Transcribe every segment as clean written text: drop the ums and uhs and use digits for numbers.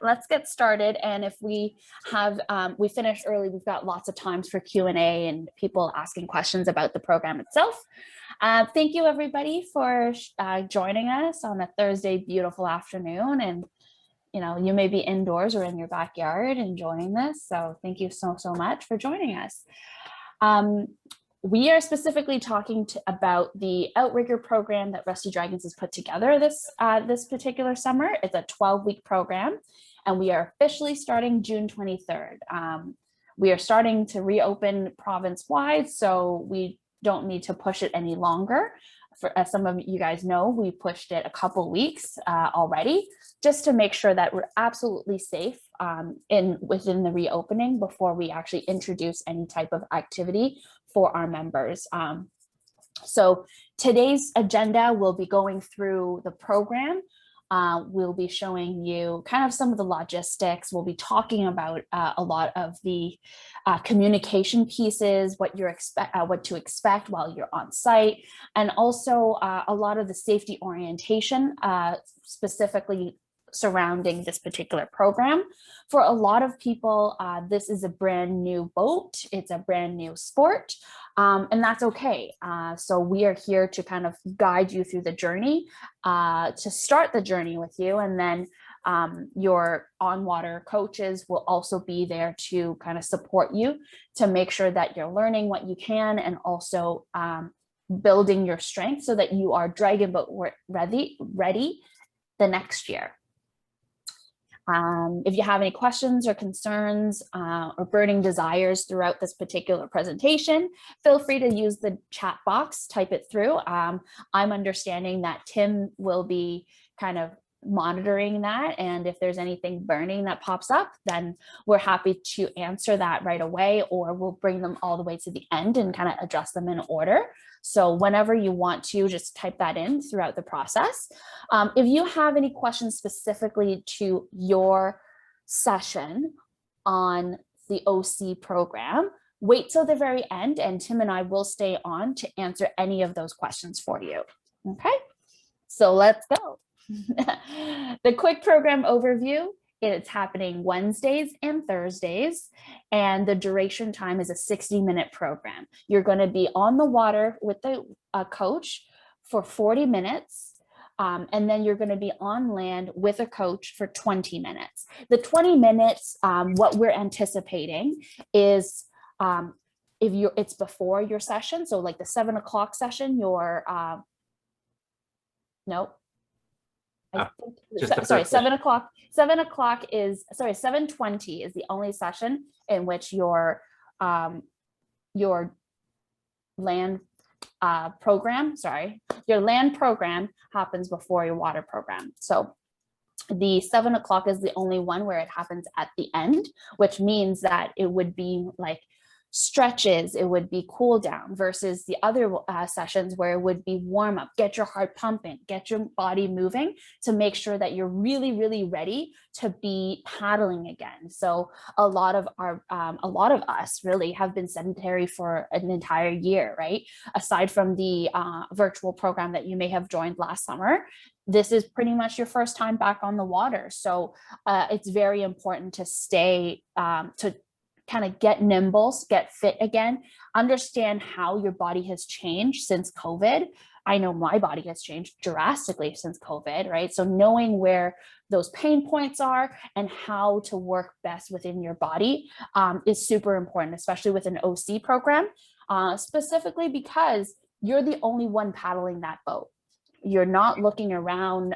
let's get started. And if we have, we finished early, we've got lots of times for Q&A and people asking questions about the program itself. Thank you everybody for joining us on a Thursday, beautiful afternoon. And you may be indoors or in your backyard enjoying this. So thank you so much for joining us. We are specifically talking about the Outrigger program that Rusty Dragons has put together this particular summer. It's a 12-week program, and we are officially starting June 23rd. We are starting to reopen province-wide, so we don't need to push it any longer. As some of you guys know, we pushed it a couple weeks already, just to make sure that we're absolutely safe within the reopening before we actually introduce any type of activity for our members. So today's agenda, we'll be going through the program. We'll be showing you kind of some of the logistics. We'll be talking about a lot of the communication pieces, what to expect while you're on site, and also a lot of the safety orientation, specifically surrounding this particular program. For a lot of people, this is a brand new boat. It's a brand new sport, and that's okay. So we are here to kind of guide you through the journey, to start the journey with you, and then your on-water coaches will also be there to kind of support you to make sure that you're learning what you can, and also building your strength so that you are dragon boat ready the next year. If you have any questions or concerns or burning desires throughout this particular presentation, feel free to use the chat box, type it through. I'm understanding that Tim will be kind of monitoring that, and if there's anything burning that pops up, then we're happy to answer that right away, or we'll bring them all the way to the end and kind of address them in order. So whenever you want to, just type that in throughout the process. If you have any questions specifically to your session on the OC program, wait till the very end, and Tim and I will stay on to answer any of those questions for you. Okay, so let's go. The quick program overview. It's happening Wednesdays and Thursdays, and the duration time is a 60-minute program. You're going to be on the water with the coach for 40 minutes, and then you're going to be on land with a coach for 20 minutes. The 20 minutes, what we're anticipating is it's before your session, so like the 7 o'clock session, sorry, 7 o'clock. 7:20 is the only session in which your land program happens before your water program. So the 7 o'clock is the only one where it happens at the end, which means that it would be like stretches, it would be cool down, versus the other sessions where it would be warm up, get your heart pumping, get your body moving to make sure that you're really ready to be paddling again. So a lot of us really have been sedentary for an entire year, right? Aside from the virtual program that you may have joined last summer, this is pretty much your first time back on the water. So it's very important to stay, to kind of get nimble, get fit again, understand how your body has changed since COVID. I know my body has changed drastically since COVID, right? So knowing where those pain points are and how to work best within your body is super important, especially with an OC program, specifically because you're the only one paddling that boat. You're not looking around.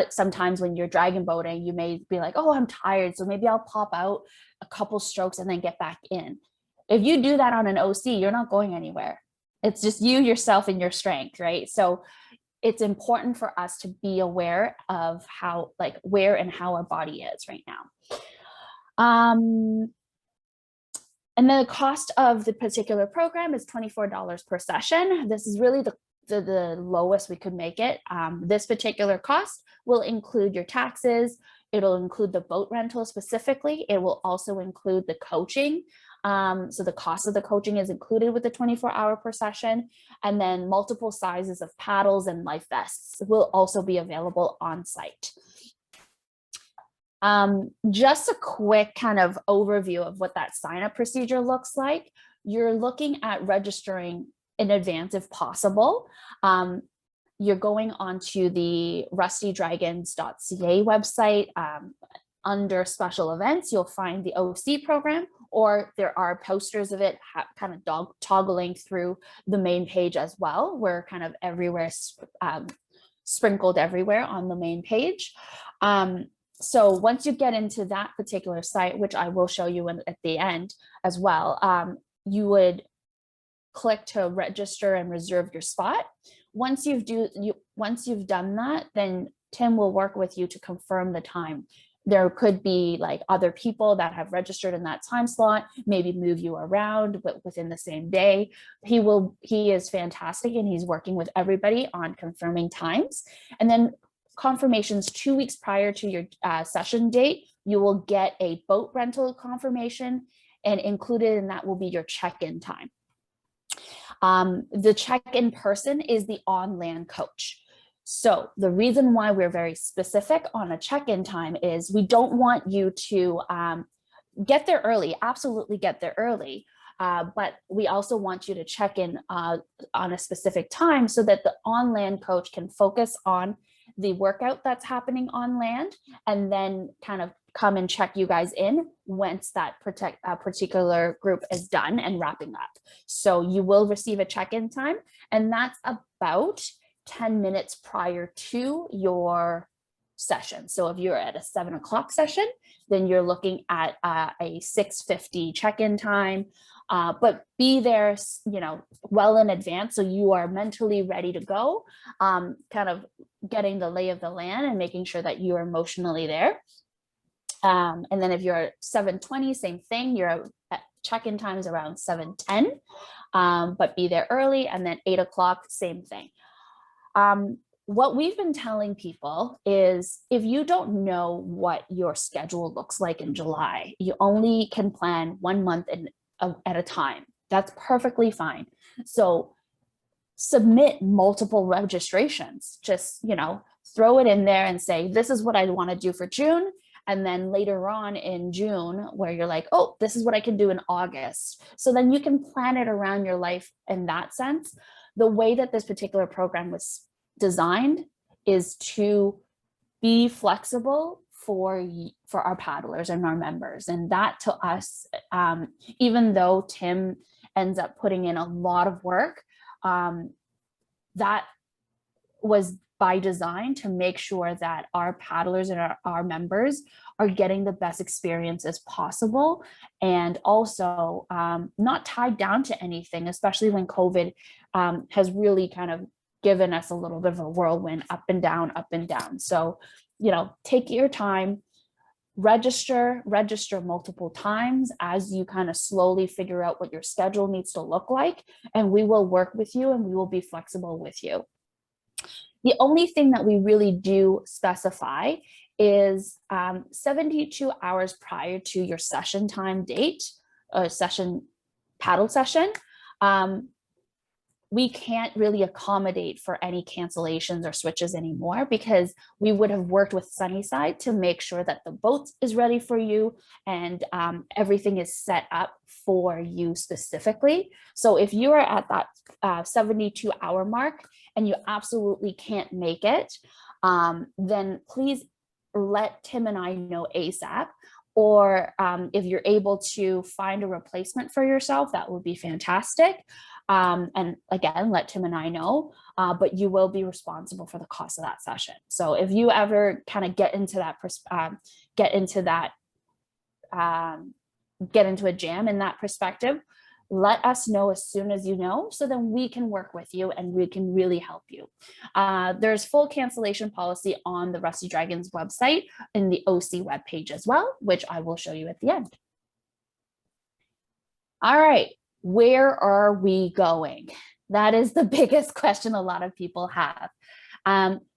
Sometimes when you're dragon boating, you may be like, oh, I'm tired, so maybe I'll pop out a couple strokes and then get back in. If you do that on an OC, you're not going anywhere. It's just you, yourself, and your strength, right? So it's important for us to be aware of how, like, where and how our body is right now. And then the cost of the particular program is $24 per session. This is really the lowest we could make it. This particular cost will include your taxes. It'll include the boat rental specifically. It will also include the coaching. So the cost of the coaching is included with the 24-hour per session. And then multiple sizes of paddles and life vests will also be available on site. Just a quick kind of overview of what that sign-up procedure looks like. You're looking at registering in advance if possible. You're going onto the rustydragons.ca website. Under special events, you'll find the OC program, or there are posters of it kind of toggling through the main page as well. We're kind of everywhere, sprinkled everywhere on the main page. So once you get into that particular site, which I will show you at the end as well, you would click to register and reserve your spot. Once you've done that, then Tim will work with you to confirm the time. There could be like other people that have registered in that time slot, maybe move you around, but within the same day. He is fantastic, and he's working with everybody on confirming times. And then confirmations 2 weeks prior to your session date, you will get a boat rental confirmation, and included in that will be your check-in time. The check-in person is the on-land coach. So the reason why we're very specific on a check-in time is we don't want you to get there early, absolutely get there early, but we also want you to check in on a specific time so that the on-land coach can focus on the workout that's happening on land, and then kind of come and check you guys in once that particular group is done and wrapping up. So you will receive a check-in time, and that's about 10 minutes prior to your session. So if you're at a 7 o'clock session, then you're looking at a 6:50 check-in time, but be there, well in advance, so you are mentally ready to go, kind of getting the lay of the land and making sure that you are emotionally there. And then if you're at 7:20, same thing, your check-in time is around 7:10, but be there early. And then 8 o'clock, same thing. What we've been telling people is if you don't know what your schedule looks like in July, you only can plan 1 month at a time. That's perfectly fine. So submit multiple registrations. Just, throw it in there and say, this is what I want to do for June. And then later on in June, where you're like, oh, this is what I can do in August. So then you can plan it around your life in that sense. The way that this particular program was designed is to be flexible for our paddlers and our members. And that to us, even though Tim ends up putting in a lot of work, that was by design to make sure that our paddlers and our members are getting the best experience as possible, and also not tied down to anything, especially when COVID has really kind of given us a little bit of a whirlwind, up and down, up and down. So, take your time, register multiple times as you kind of slowly figure out what your schedule needs to look like, and we will work with you and we will be flexible with you. The only thing that we really do specify is 72 hours prior to your session time date, paddle session. We can't really accommodate for any cancellations or switches anymore, because we would have worked with Sunnyside to make sure that the boat is ready for you and everything is set up for you specifically. So if you are at that 72-hour mark and you absolutely can't make it, then please let Tim and I know ASAP. Or if you're able to find a replacement for yourself, that would be fantastic. And again, let Tim and I know, but you will be responsible for the cost of that session. So if you ever kind of get into a jam in that perspective, let us know as soon as you know, so then we can work with you and we can really help you. There's full cancellation policy on the Rusty Dragons website in the OC webpage as well, which I will show you at the end. All right, where are we going? That is the biggest question a lot of people have.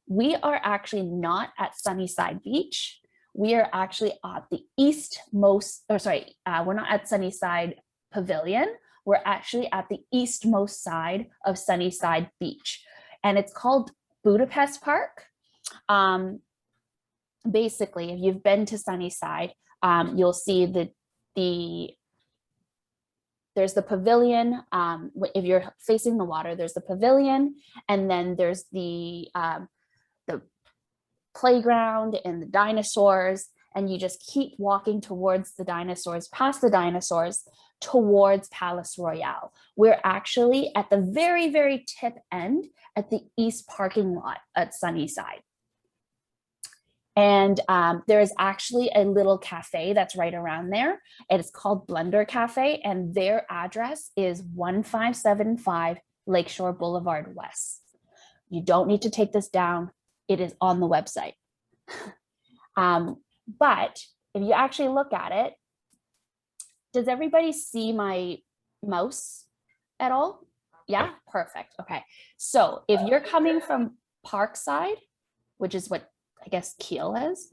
We are actually not at Sunnyside Beach. We are actually at the we're not at Sunnyside Pavilion. We're actually at the eastmost side of Sunnyside Beach, and it's called Budapest Park. basically, if you've been to Sunnyside, you'll see there's the pavilion. If you're facing the water, there's the pavilion, and then there's the playground and the dinosaurs, and you just keep walking towards the dinosaurs, past the dinosaurs, towards Palace Royale. We're actually at the very, very tip end at the east parking lot at Sunnyside. And there's actually a little cafe that's right around there. And it's called Blender Cafe, and their address is 1575 Lakeshore Boulevard West. You don't need to take this down. It is on the website. But if you actually look at it, does everybody see my mouse at all? Yeah, perfect. Okay. So if you're coming from Parkside, which is what I guess Kiel is,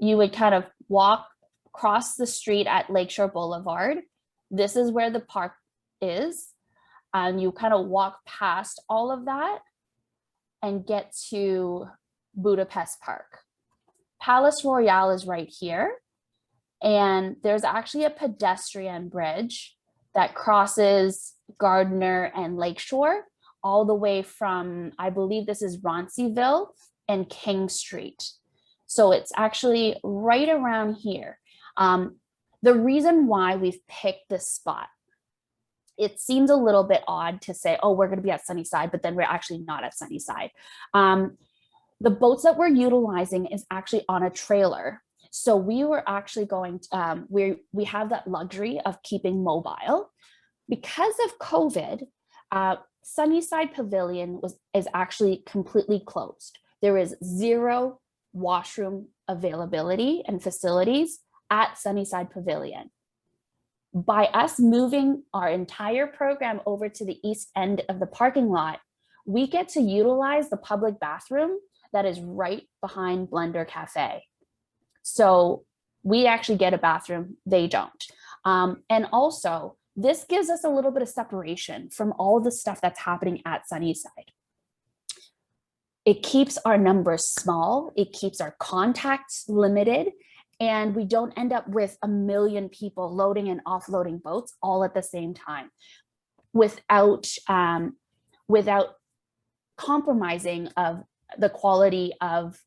you would kind of walk across the street at Lakeshore Boulevard. This is where the park is. And you kind of walk past all of that and get to Budapest Park. Palace Royale is right here. And there's actually a pedestrian bridge that crosses Gardner and Lakeshore all the way from, I believe this is Ronceville and King Street. So it's actually right around here. The reason why we've picked this spot, it seems a little bit odd to say, oh, we're going to be at Sunnyside, but then we're actually not at Sunnyside. The boats that we're utilizing is actually on a trailer. So we were actually going to, we have that luxury of keeping mobile. Because of COVID, Sunnyside Pavilion is actually completely closed. There is zero washroom availability and facilities at Sunnyside Pavilion. By us moving our entire program over to the east end of the parking lot, we get to utilize the public bathroom that is right behind Blender Cafe. So we actually get a bathroom, they don't. And also, this gives us a little bit of separation from all the stuff that's happening at Sunnyside. It keeps our numbers small, it keeps our contacts limited, and we don't end up with a million people loading and offloading boats all at the same time without compromising of the quality of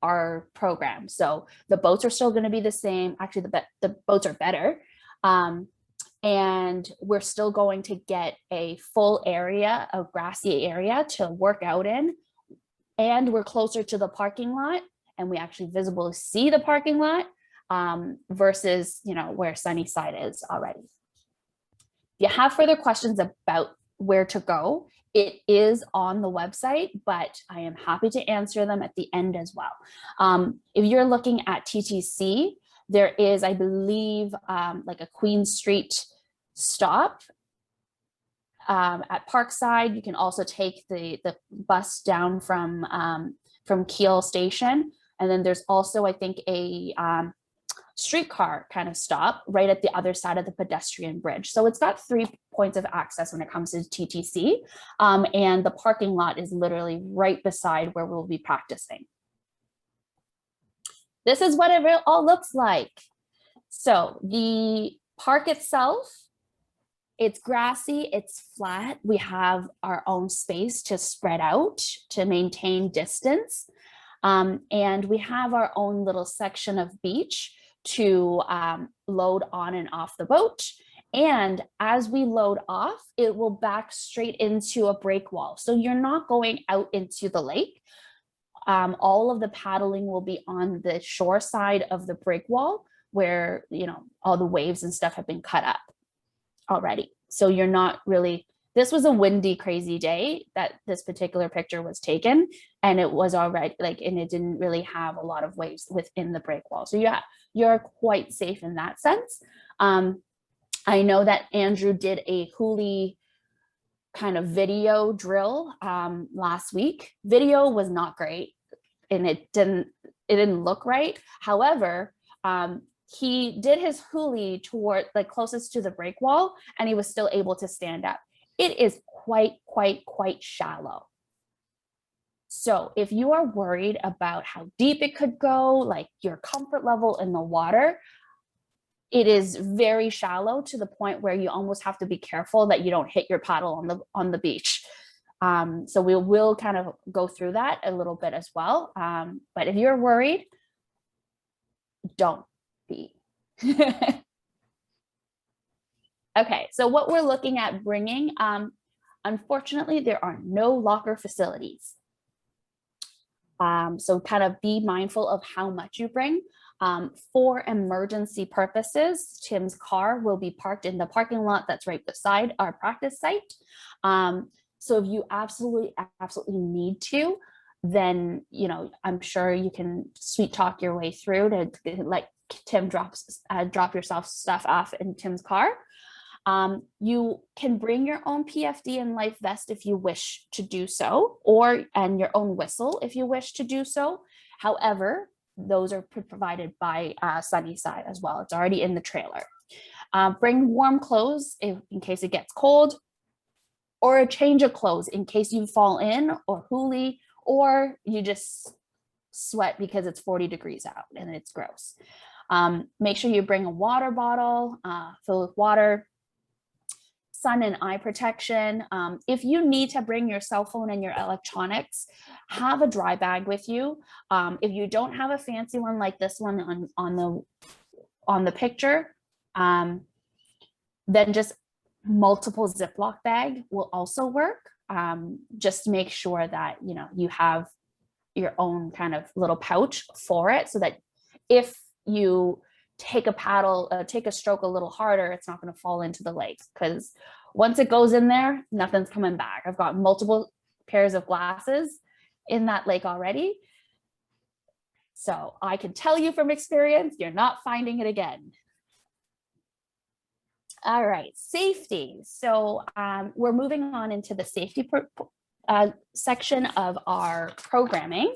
our program. So the boats are still going to be the same. Actually, the boats are better. And we're still going to get a full area, a grassy area to work out in. And we're closer to the parking lot, and we actually visibly see the parking lot versus, where Sunnyside is already. If you have further questions about where to go, it is on the website, but I am happy to answer them at the end as well. If you're looking at TTC, there is, I believe, like a Queen Street stop at Parkside. You can also take the bus down from Kiel Station. And then there's also, I think, a streetcar kind of stop right at the other side of the pedestrian bridge. So it's got 3 points of access when it comes to TTC. And the parking lot is literally right beside where we'll be practicing. This is what it all looks like. So the park itself, it's grassy, it's flat. We have our own space to spread out, to maintain distance. And we have our own little section of beach to load on and off the boat. And as we load off, it will back straight into a break wall. So you're not going out into the lake. All of the paddling will be on the shore side of the break wall where, all the waves and stuff have been cut up already. So you're not really, this was a windy, crazy day that this particular picture was taken, and it was already and it didn't really have a lot of waves within the break wall. So yeah, you're quite safe in that sense. I know that Andrew did a huli kind of video drill last week. Video was not great, and it didn't look right. However, he did his huli toward closest to the break wall, and he was still able to stand up. It is quite shallow. So if you are worried about how deep it could go, like your comfort level in the water, it is very shallow to the point where you almost have to be careful that you don't hit your paddle on the beach. So we will kind of go through that a little bit as well. But if you're worried, don't be. Okay, so what we're looking at bringing, unfortunately, there are no locker facilities. So kind of be mindful of how much you bring. For emergency purposes, Tim's car will be parked in the parking lot that's right beside our practice site. So if you absolutely need to, then, you know, I'm sure you can sweet talk your way through to let Tim drop yourself stuff off in Tim's car. You can bring your own PFD and life vest if you wish to do so, and your own whistle if you wish to do so. However, those are provided by Sunnyside as well. It's already in the trailer. Bring warm clothes in case it gets cold, or a change of clothes in case you fall in or hoolie, or you just sweat because it's 40 degrees out and it's gross. Make sure you bring a water bottle filled with water, sun and eye protection. If you need to bring your cell phone and your electronics, have a dry bag with you. If you don't have a fancy one like this one on the picture, then just multiple Ziploc bag will also work. Just make sure that, you know, you have your own kind of little pouch for it, so that if you take a stroke a little harder, it's not going to fall into the lake, because once it goes in there, nothing's coming back. I've got multiple pairs of glasses in that lake already, so I can tell you from experience, you're not finding it again. All right, safety. So we're moving on into the safety section of our programming.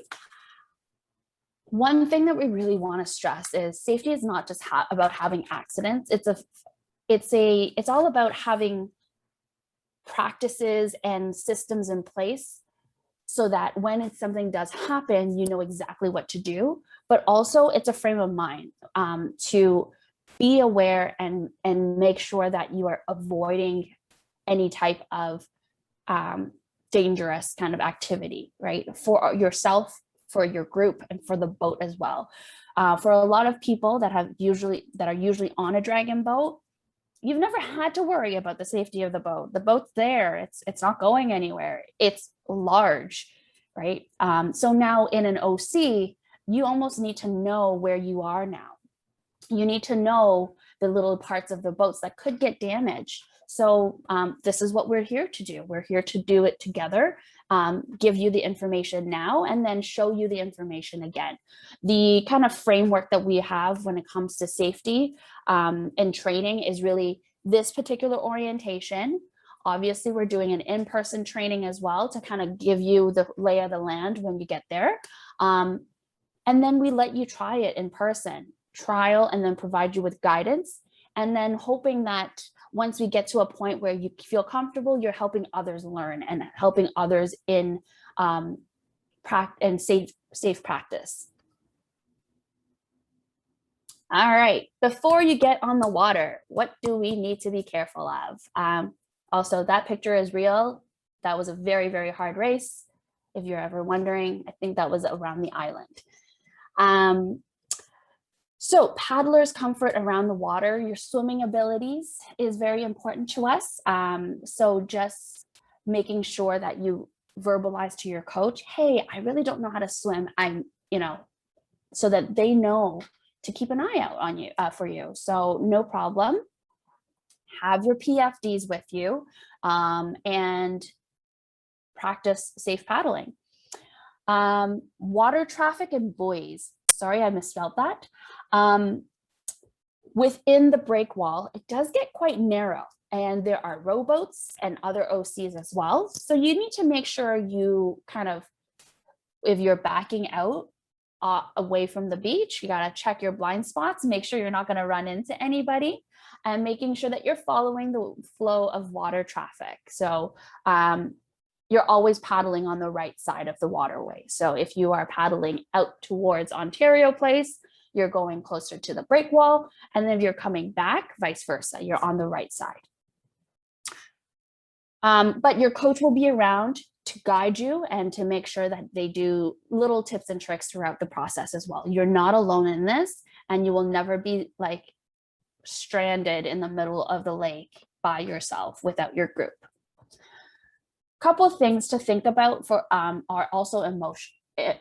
One thing that we really want to stress is safety is not just about having accidents. It's all about having practices and systems in place so that when something does happen, you know exactly what to do. But also it's a frame of mind to be aware and make sure that you are avoiding any type of dangerous kind of activity, right? For yourself, for your group, and for the boat as well. For a lot of people that are usually on a dragon boat, you've never had to worry about the safety of the boat. The boat's there, it's not going anywhere. It's large, right? So now in an OC, you almost need to know where you are now. You need to know the little parts of the boats that could get damaged. So this is what we're here to do. We're here to do it together, give you the information now, and then show you the information again. The kind of framework that we have when it comes to safety and training is really this particular orientation. Obviously, we're doing an in-person training as well to kind of give you the lay of the land when you get there. And then we let you try it in person, trial, and then provide you with guidance. And then hoping that once we get to a point where you feel comfortable, you're helping others learn and helping others in safe practice. All right, before you get on the water, what do we need to be careful of? Also, that picture is real. That was a very, very hard race. If you're ever wondering, I think that was around the island. So paddlers' comfort around the water, your swimming abilities is very important to us. So just making sure that you verbalize to your coach, hey, I really don't know how to swim. So that they know to keep an eye out on you for you. So no problem. Have your PFDs with you and practice safe paddling. Water traffic and buoys. Sorry, I misspelled that. Within the break wall, it does get quite narrow, and there are rowboats and other OCs as well. So you need to make sure you kind of, if you're backing out away from the beach, you got to check your blind spots, make sure you're not going to run into anybody, and making sure that you're following the flow of water traffic. So you're always paddling on the right side of the waterway. So if you are paddling out towards Ontario Place, you're going closer to the break wall. And then if you're coming back, vice versa, you're on the right side. But your coach will be around to guide you and to make sure that they do little tips and tricks throughout the process as well. You're not alone in this, and you will never be like stranded in the middle of the lake by yourself without your group. Couple of things to think about for are also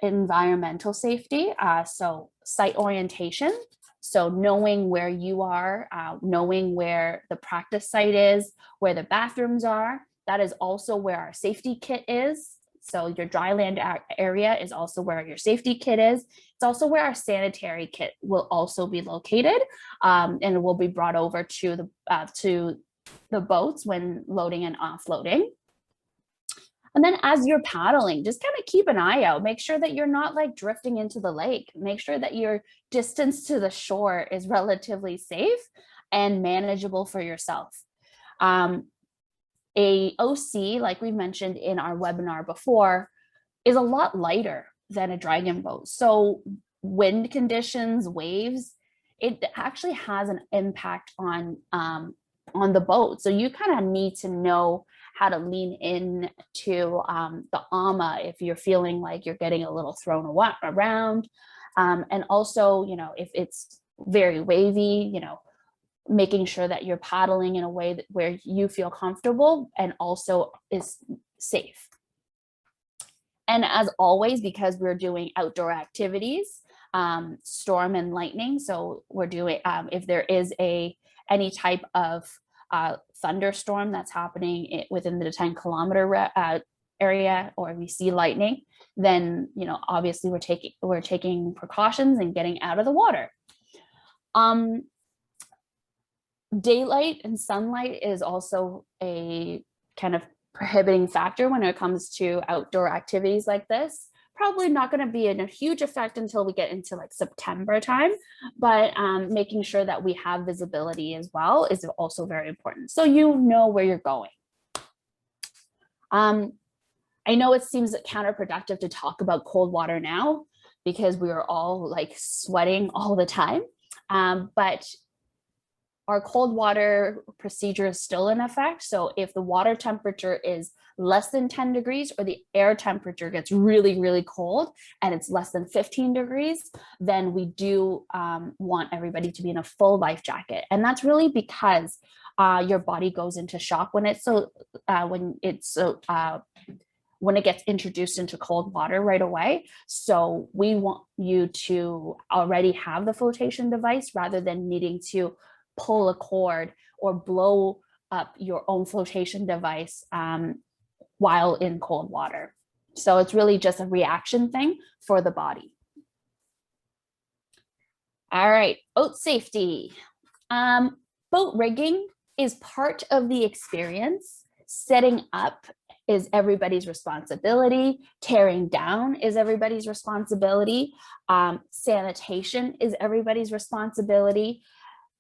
environmental safety. So site orientation. So knowing where you are, knowing where the practice site is, where the bathrooms are. That is also where our safety kit is. So your dry land area is also where your safety kit is. It's also where our sanitary kit will also be located, and it will be brought over to the boats when loading and offloading. And then as you're paddling, just kind of keep an eye out. Make sure that you're not like drifting into the lake. Make sure that your distance to the shore is relatively safe and manageable for yourself. A OC, like we mentioned in our webinar before, is a lot lighter than a dragon boat. So wind conditions, waves, it actually has an impact on the boat. So you kind of need to know how to lean in to the AMA if you're feeling like you're getting a little thrown around. And also, you know, if it's very wavy, you know, making sure that you're paddling in a way that where you feel comfortable and also is safe. And as always, because we're doing outdoor activities, storm and lightning. So we're doing, if there is any type of thunderstorm that's happening within the 10-kilometer area, or we see lightning, then, you know, obviously we're taking precautions and getting out of the water. Daylight and sunlight is also a kind of prohibiting factor when it comes to outdoor activities like this. Probably not going to be a huge effect until we get into like September time, but making sure that we have visibility as well is also very important. So you know where you're going. I know it seems counterproductive to talk about cold water now because we are all like sweating all the time, but our cold water procedure is still in effect. So if the water temperature is less than 10 degrees or the air temperature gets really, really cold and it's less than 15 degrees, then we do want everybody to be in a full life jacket. And that's really because your body goes into shock when it gets introduced into cold water right away. So we want you to already have the flotation device rather than needing to pull a cord or blow up your own flotation device while in cold water. So it's really just a reaction thing for the body. All right, boat safety. Boat rigging is part of the experience. Setting up is everybody's responsibility. Tearing down is everybody's responsibility. Sanitation is everybody's responsibility.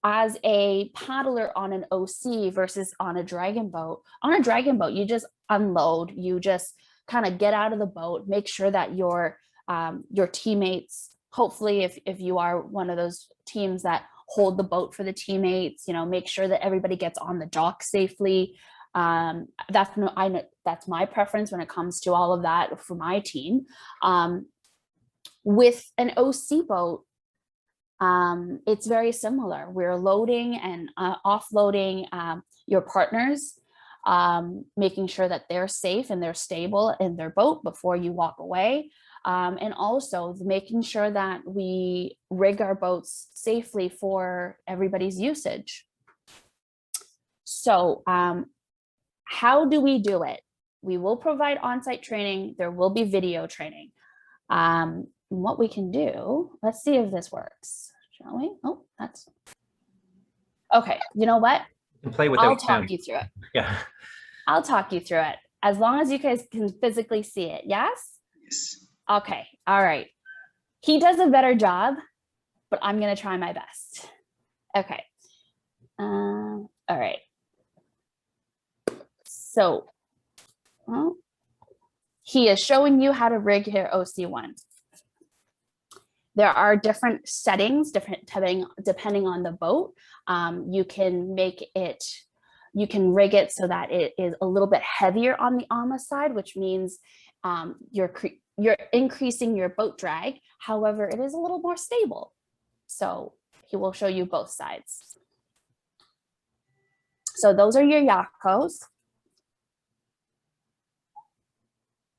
As a paddler on an OC versus on a dragon boat, you just unload, you just kind of get out of the boat, make sure that your teammates, hopefully if you are one of those teams that hold the boat for the teammates, you know, make sure that everybody gets on the dock safely. That's my preference when it comes to all of that for my team. With an OC boat, it's very similar. We're loading and offloading your partners, making sure that they're safe and they're stable in their boat before you walk away. And also making sure that we rig our boats safely for everybody's usage. So how do we do it? We will provide on-site training. There will be video training. What we can do, let's see if this works, shall we? Oh, that's okay. You know what? You can play with I'll talk you through it. Yeah. I'll talk you through it as long as you guys can physically see it. Yes? Yes. Okay. All right. He does a better job, but I'm going to try my best. Okay. All right. So, well, he is showing you how to rig your OC1. There are different settings, depending on the boat. You can rig it so that it is a little bit heavier on the AMA side, which means you're increasing your boat drag. However, it is a little more stable. So he will show you both sides. So those are your Yakos.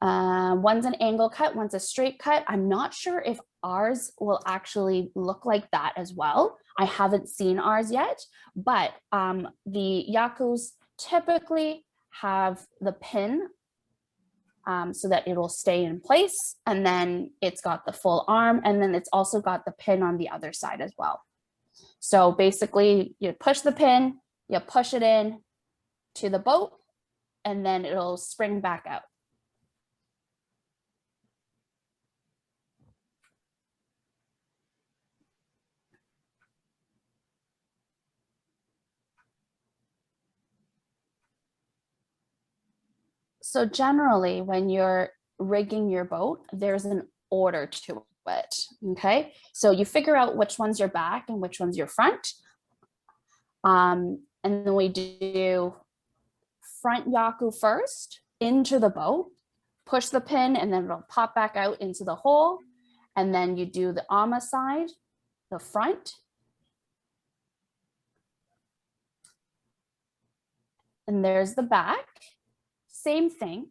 One's an angle cut, one's a straight cut. I'm not sure if ours will actually look like that as well. I haven't seen ours yet, but the Yakos typically have the pin so that it will stay in place, and then it's got the full arm, and then it's also got the pin on the other side as well. So basically you push the pin, you push it in to the boat, and then it'll spring back out. So generally, when you're rigging your boat, there's an order to it, okay? So you figure out which one's your back and which one's your front. And then we do front Yaku first into the boat, push the pin, and then it'll pop back out into the hole. And then you do the AMA side, the front. And there's the back. Same thing,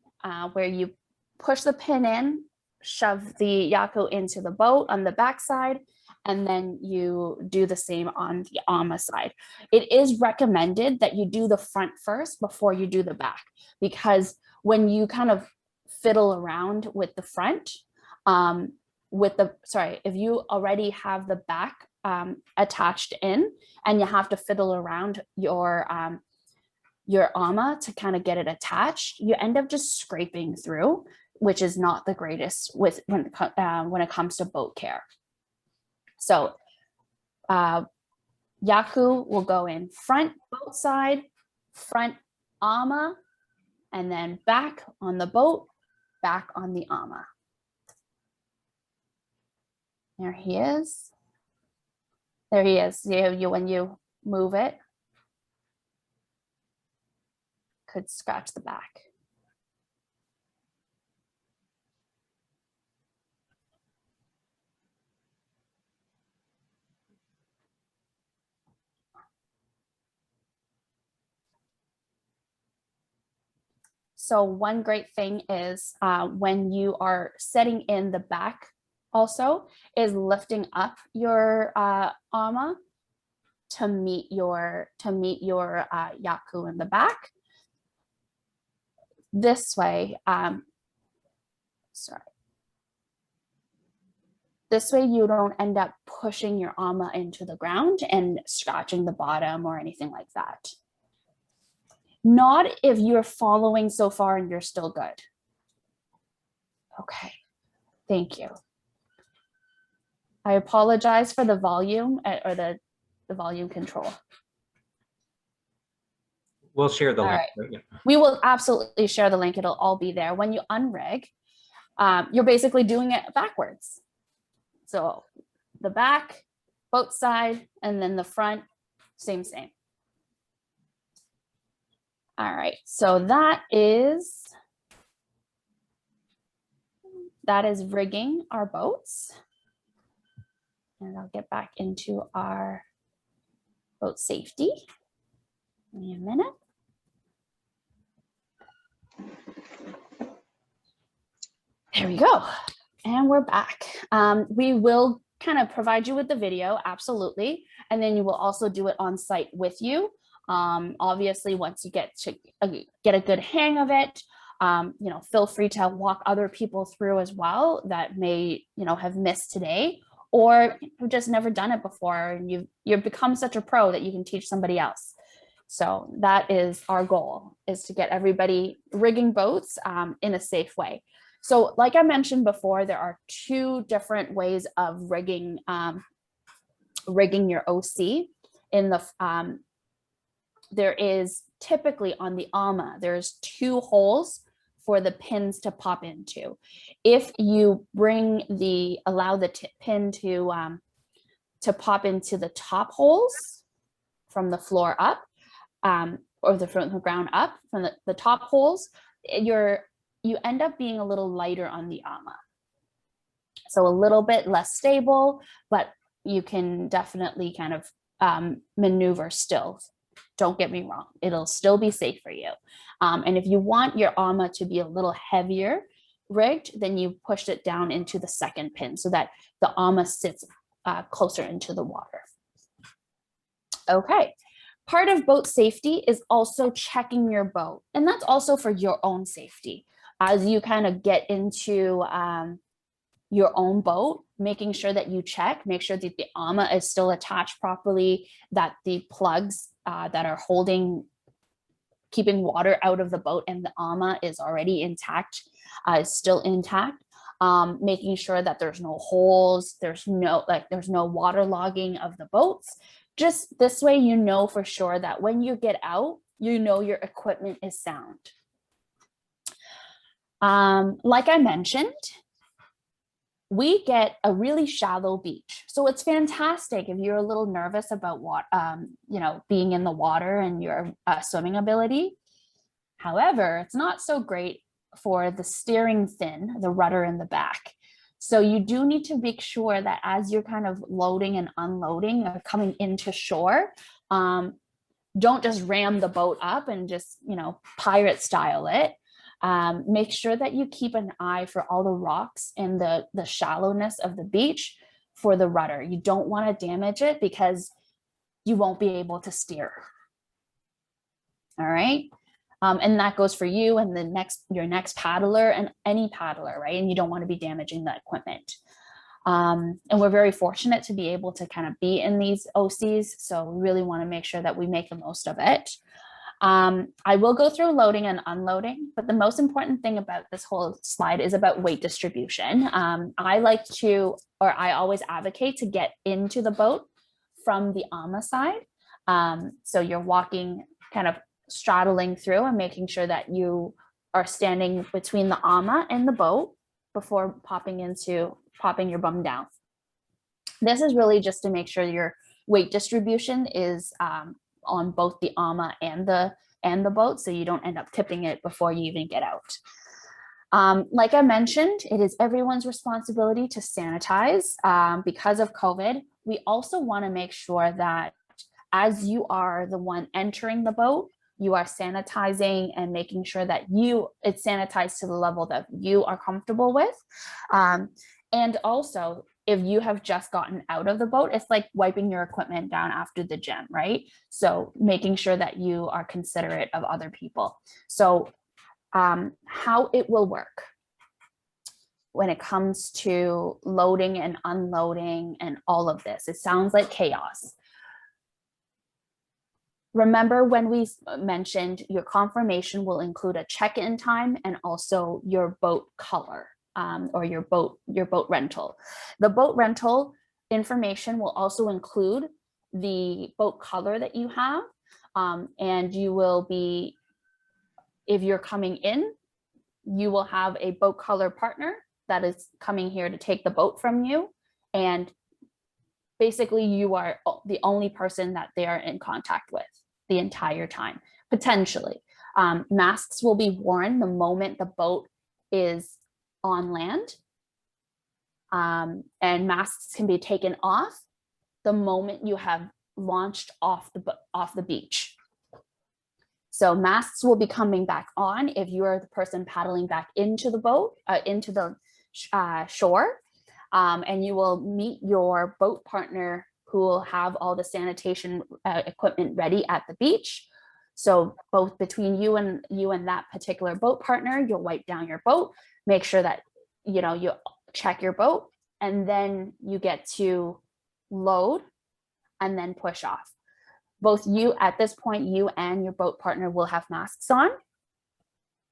where you push the pin in, shove the Yaku into the boat on the back side, and then you do the same on the AMA side. It is recommended that you do the front first before you do the back, because when you kind of fiddle around with the front, if you already have the back attached in and you have to fiddle around your AMA to kind of get it attached, you end up just scraping through, which is not the greatest when it comes to boat care. So Yaku will go in front boat side, front AMA, and then back on the boat, back on the AMA. There he is. There he is. When you move it, could scratch the back. So one great thing is when you are setting in the back also is lifting up your AMA to meet your Yaku in the back. This way, this way you don't end up pushing your AMA into the ground and scratching the bottom or anything like that. Not if you're following so far and you're still good. Okay, thank you. I apologize for the volume or the volume control. We'll share the link. Right. Yeah. We will absolutely share the link. It'll all be there. When you unrig, you're basically doing it backwards. So the back, boat side, and then the front, same. All right, so that is rigging our boats. And I'll get back into our boat safety. Give me a minute. There we go. And we're back. We will kind of provide you with the video, absolutely. And then you will also do it on site with you. Obviously, once you get a good hang of it, feel free to walk other people through as well that may, have missed today, or have just never done it before, and you've become such a pro that you can teach somebody else. So that is our goal, is to get everybody rigging boats in a safe way. So like I mentioned before, there are two different ways of rigging your OC. There is typically on the AMA, there's two holes for the pins to pop into. If you allow the pin to pop into the top holes from the floor up, or from the ground up, from the top holes, you end up being a little lighter on the ama. So a little bit less stable, but you can definitely kind of maneuver still. Don't get me wrong, it'll still be safe for you. And if you want your ama to be a little heavier rigged, then you push it down into the second pin so that the ama sits closer into the water. Okay, part of boat safety is also checking your boat, and that's also for your own safety. As you kind of get into your own boat, making sure that you make sure that the ama is still attached properly, that the plugs that are keeping water out of the boat and the ama is already intact, is still intact. Making sure that there's no holes, there's no water logging of the boats. Just this way, you know for sure that when you get out, you know your equipment is sound. Like I mentioned, we get a really shallow beach. So it's fantastic if you're a little nervous about being in the water and your swimming ability. However, it's not so great for the steering fin, the rudder in the back. So you do need to make sure that as you're kind of loading and unloading or coming into shore, don't just ram the boat up and just, pirate style it. Make sure that you keep an eye for all the rocks and the shallowness of the beach for the rudder. You don't want to damage it because you won't be able to steer. All right. And that goes for you and your next paddler and any paddler, right? And you don't want to be damaging the equipment. And we're very fortunate to be able to kind of be in these OCs. So we really want to make sure that we make the most of it. I will go through loading and unloading, but the most important thing about this whole slide is about weight distribution. I always advocate to get into the boat from the ama side. So you're walking, kind of straddling through and making sure that you are standing between the ama and the boat before popping your bum down. This is really just to make sure your weight distribution is on both the ama and the boat, so you don't end up tipping it before you even get out. Like I mentioned, it is everyone's responsibility to sanitize. Because of COVID, we also want to make sure that as you are the one entering the boat, you are sanitizing and making sure that it's sanitized to the level that you are comfortable with. And also, if you have just gotten out of the boat, it's like wiping your equipment down after the gym, right? So making sure that you are considerate of other people. So how it will work when it comes to loading and unloading and all of this, it sounds like chaos. Remember when we mentioned your confirmation will include a check-in time and also your boat color. Or your boat rental. The boat rental information will also include the boat color that you have, and you will be, if you're coming in, you will have a boat color partner that is coming here to take the boat from you, and basically you are the only person that they are in contact with the entire time, potentially. Masks will be worn the moment the boat is on land, and masks can be taken off the moment you have launched off the beach. So masks will be coming back on if you are the person paddling back into the boat, into the shore, and you will meet your boat partner who will have all the sanitation equipment ready at the beach. So both between you and that particular boat partner, you'll wipe down your boat, make sure that you check your boat, and then you get to load and then push off. Both you, at this point, you and your boat partner will have masks on,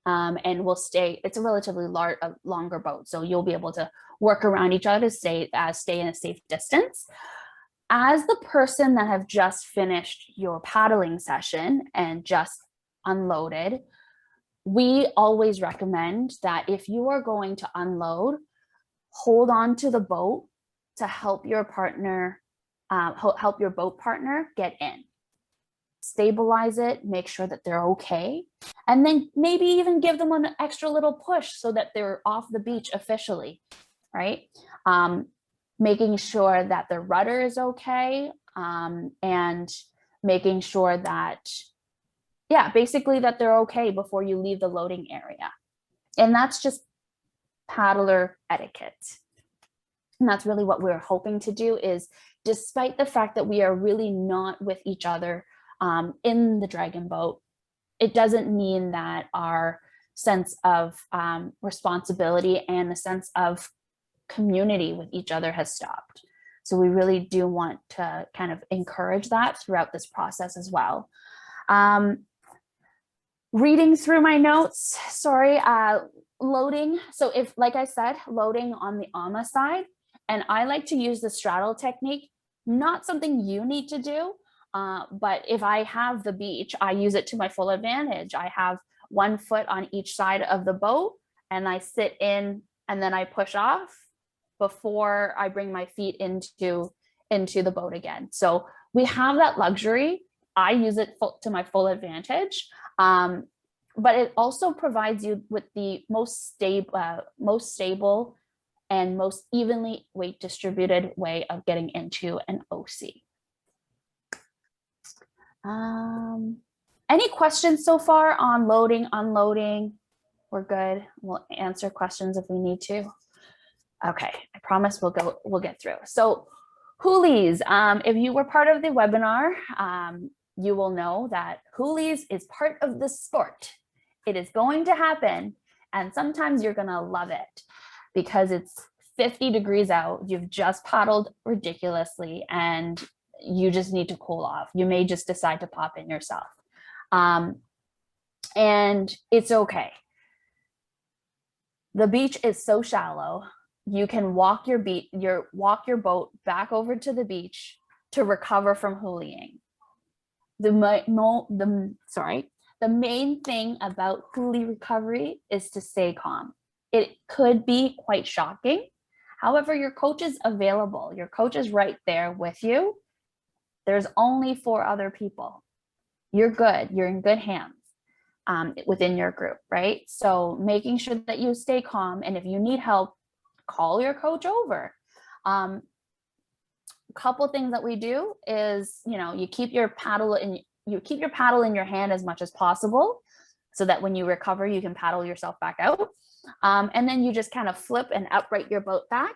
and will stay. It's a relatively longer boat, so you'll be able to work around each other to stay in a safe distance. As the person that have just finished your paddling session and just unloaded, We always recommend that if you are going to unload, hold on to the boat to help your partner, help your boat partner get in. Stabilize it, make sure that they're okay, and then maybe even give them an extra little push so that they're off the beach officially, right? Making sure that the rudder is okay, and making sure that, yeah, basically that they're okay before you leave the loading area. And that's just paddler etiquette. And that's really what we're hoping to do, is despite the fact that we are really not with each other in the dragon boat, it doesn't mean that our sense of responsibility and the sense of community with each other has stopped. So we really do want to kind of encourage that throughout this process as well. Reading through my notes, sorry, loading. So if, like I said, loading on the AMA side, and I like to use the straddle technique, not something you need to do, but if I have the beach, I use it to my full advantage. I have one foot on each side of the boat, and I sit in, and then I push off before I bring my feet into the boat again. So we have that luxury. I use it to my full advantage. But it also provides you with the most stable and most evenly weight distributed way of getting into an OC. Any questions so far on loading, unloading? We're good. We'll answer questions if we need to. Okay, I promise we'll get through. So hoolies, if you were part of the webinar, you will know that hoolies is part of the sport. It is going to happen, and sometimes you're gonna love it because it's 50 degrees out, you've just paddled ridiculously, and you just need to cool off. You may just decide to pop in yourself. And it's okay. The beach is so shallow, you can walk your boat back over to the beach to recover from hoolieing. The main thing about hoolie recovery is to stay calm. It could be quite shocking. However, your coach is available. Your coach is right there with you. There's only 4 other people. You're good. You're in good hands within your group, right? So making sure that you stay calm, and if you need help, call your coach over. A couple things that we do is, you keep your paddle in your hand as much as possible, so that when you recover, you can paddle yourself back out. And then you just kind of flip and upright your boat back,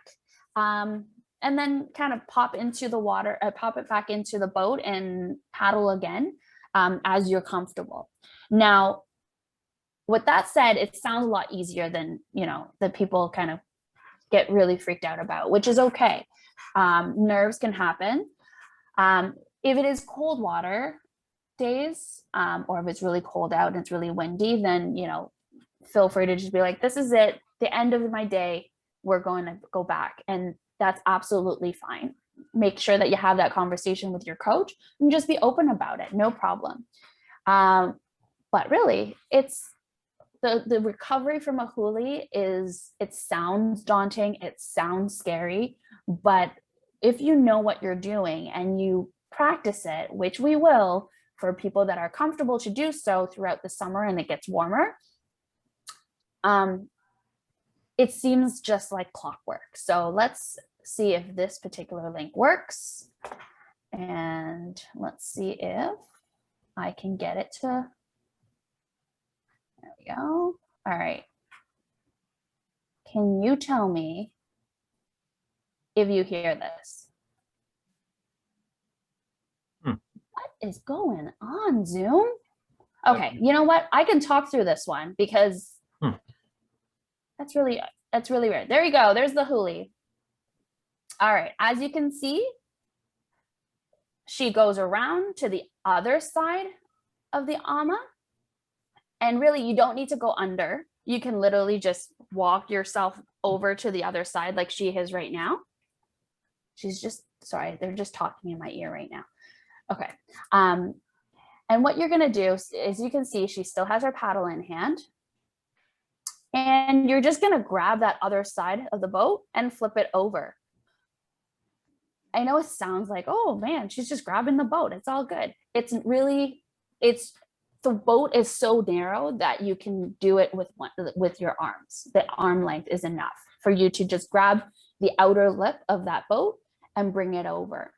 and then kind of pop into the water, pop it back into the boat and paddle again as you're comfortable. Now, with that said, it sounds a lot easier than, that people kind of get really freaked out about, which is okay. Nerves can happen. If it is cold water days, or if it's really cold out and it's really windy, then, feel free to just be like, this is it, the end of my day, we're going to go back. And that's absolutely fine. Make sure that you have that conversation with your coach and just be open about it, no problem. But really, it's the recovery from a hoolie it sounds daunting, it sounds scary, but if you know what you're doing and you practice it, which we will for people that are comfortable to do so throughout the summer and it gets warmer, it seems just like clockwork. So let's see if this particular link works. And let's see if I can get it to, there we go. All right. Can you tell me if you hear this? What is going on, Zoom? Okay, you know what? I can talk through this one because that's really weird. There you go. There's the hoolie. All right, as you can see, she goes around to the other side of the ama, and really you don't need to go under. You can literally just walk yourself over to the other side like she is right now. She's just, sorry, they're just talking in my ear right now. Okay. And what you're going to do is, you can see she still has her paddle in hand. And you're just gonna grab that other side of the boat and flip it over. I know it sounds like, oh man, she's just grabbing the boat. It's all good. It's really, it's, the boat is so narrow that you can do it with your arms. The arm length is enough for you to just grab the outer lip of that boat and bring it over.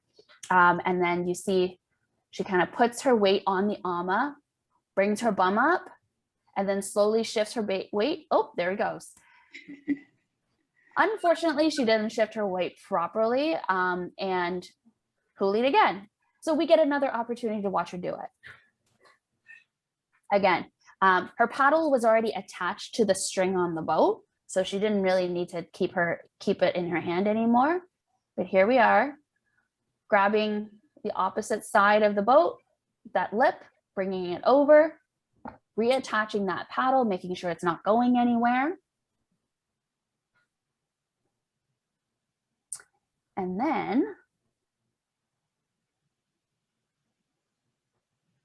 And then you see she kind of puts her weight on the ama, brings her bum up, and then slowly shifts her weight. Oh, there he goes. Unfortunately, she didn't shift her weight properly and hoolied again. So we get another opportunity to watch her do it. Again, her paddle was already attached to the string on the boat, so she didn't really need to keep it in her hand anymore. But here we are, grabbing the opposite side of the boat, that lip, bringing it over, reattaching that paddle, making sure it's not going anywhere. And then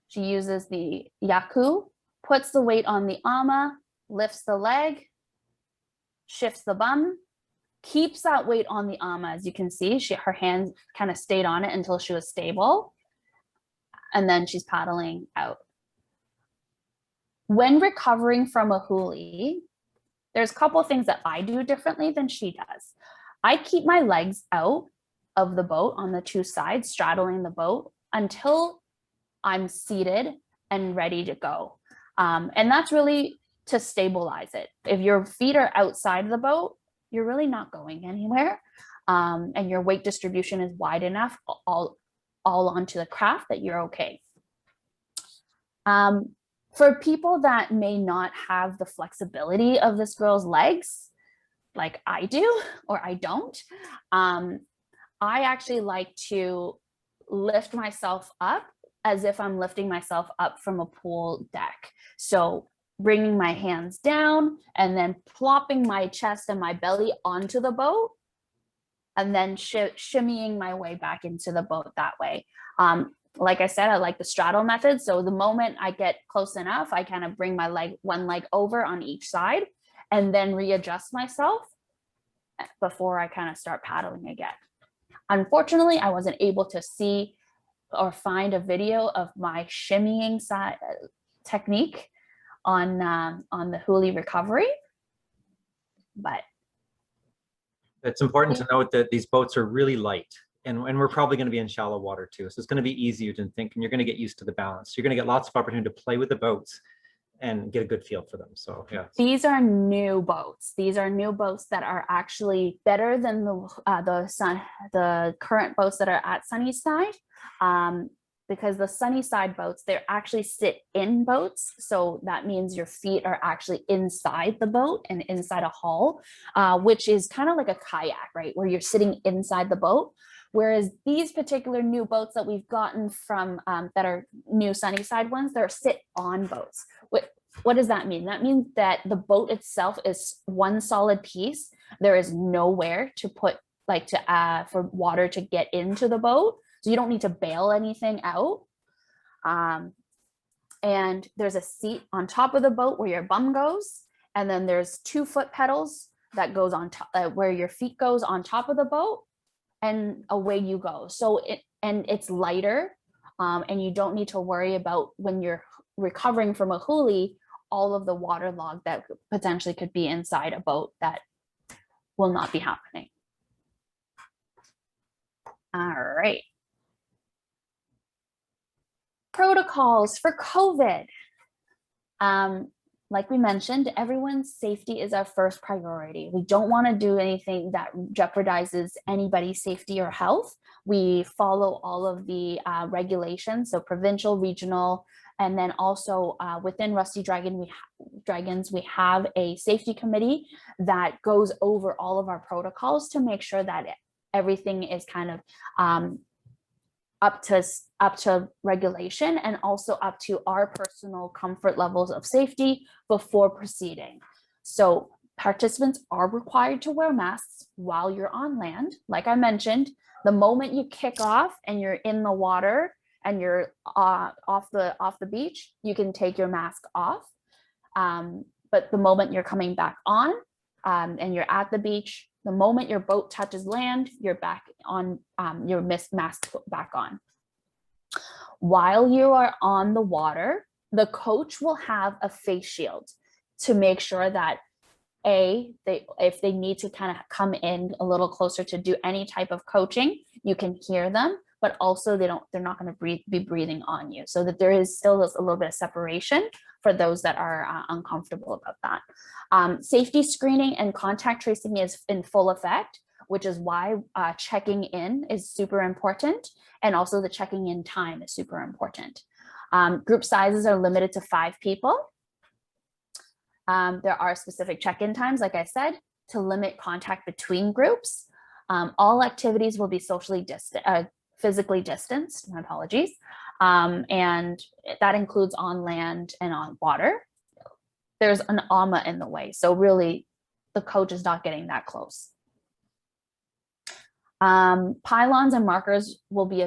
she uses the yaku, puts the weight on the ama, lifts the leg, shifts the bum, keeps that weight on the ama. As you can see, her hands kind of stayed on it until she was stable. And then she's paddling out. When recovering from a huli, there's a couple of things that I do differently than she does. I keep my legs out of the boat on the two sides, straddling the boat until I'm seated and ready to go. And that's really to stabilize it. If your feet are outside of the boat, you're really not going anywhere. And your weight distribution is wide enough all onto the craft that you're okay. For people that may not have the flexibility of this girl's legs, like I do, or I don't, I actually like to lift myself up as if I'm lifting myself up from a pool deck. So bringing my hands down and then plopping my chest and my belly onto the boat, and then shimmying my way back into the boat that way. Like I said, I like the straddle method. So the moment I get close enough, I kind of bring my one leg over on each side and then readjust myself before I kind of start paddling again. Unfortunately, I wasn't able to see or find a video of my shimmying technique on the huli recovery, but it's important to note that these boats are really light, and we're probably going to be in shallow water too, so it's going to be easier to think, and you're going to get used to the balance. You're going to get lots of opportunity to play with the boats and get a good feel for them. So yeah, these are new boats. These are new boats that are actually better than the current boats that are at Sunnyside, because the Sunnyside boats, they actually sit in boats. So that means your feet are actually inside the boat and inside a hull, which is kind of like a kayak, right? Where you're sitting inside the boat. Whereas these particular new boats that we've gotten from that are new Sunnyside ones, they're sit on boats. What does that mean? That means that the boat itself is one solid piece. There is nowhere to put for water to get into the boat. So you don't need to bail anything out. And there's a seat on top of the boat where your bum goes. And then there's 2 foot pedals that goes on top, where your feet goes on top of the boat, and away you go. So it's lighter, and you don't need to worry about, when you're recovering from a huli, all of the water log that potentially could be inside a boat. That will not be happening. All right. Protocols for COVID. Like we mentioned, everyone's safety is our first priority. We don't want to do anything that jeopardizes anybody's safety or health. We follow all of the regulations, so provincial, regional, and then also within Rusty Dragons, we have a safety committee that goes over all of our protocols to make sure that everything is kind of up to regulation, and also up to our personal comfort levels of safety before proceeding. So participants are required to wear masks while you're on land. Like I mentioned, the moment you kick off and you're in the water and you're off the beach, you can take your mask off. but the moment you're coming back on and you're at the beach, the moment your boat touches land, you're back on your mask back on. While you are on the water, the coach will have a face shield to make sure that if they need to kind of come in a little closer to do any type of coaching, you can hear them, but also they're not going to be breathing on you, so that there is still a little bit of separation for those that are uncomfortable about that. Safety screening and contact tracing is in full effect, which is why checking in is super important, and also the checking in time is super important. Group sizes are limited to 5 people. There are specific check-in times, like I said, to limit contact between groups. All activities will be physically distanced, my apologies, and that includes on land and on water. There's an AMA in the way, so really the coach is not getting that close. Pylons and markers will be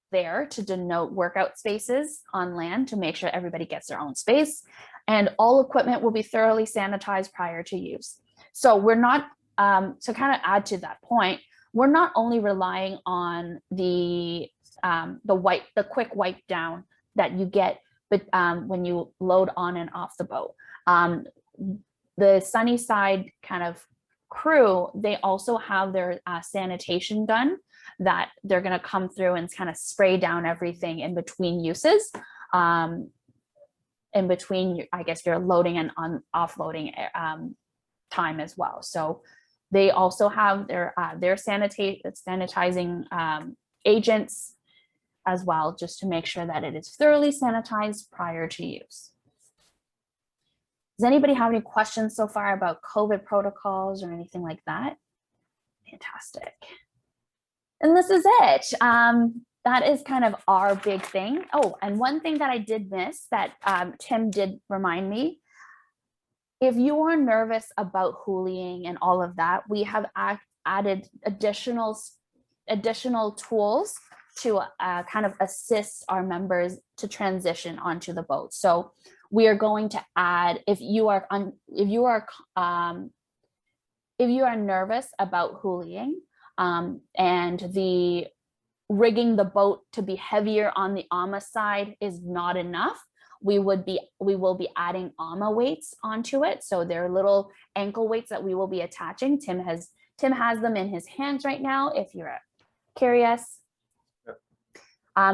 there to denote workout spaces on land to make sure everybody gets their own space, and all equipment will be thoroughly sanitized prior to use. So we're not, to kind of add to that point, we're not only relying on the quick wipe down that you get, but when you load on and off the boat. The Sunnyside kind of crew, they also have their sanitation done, that they're going to come through and kind of spray down everything in between uses, in between, I guess, your loading and offloading time as well. So they also have their sanitizing agents as well, just to make sure that it is thoroughly sanitized prior to use. Does anybody have any questions so far about COVID protocols or anything like that? Fantastic. And this is it. That is kind of our big thing. Oh, and one thing that I did miss that Tim did remind me, if you are nervous about hooliging and all of that, we have added additional tools to kind of assist our members to transition onto the boat. So we are going to add, if you are nervous about hooliging, and the rigging the boat to be heavier on the AMA side is not enough, we will be adding AMA weights onto it. So they're little ankle weights that we will be attaching. Tim has them in his hands right now, if you're curious.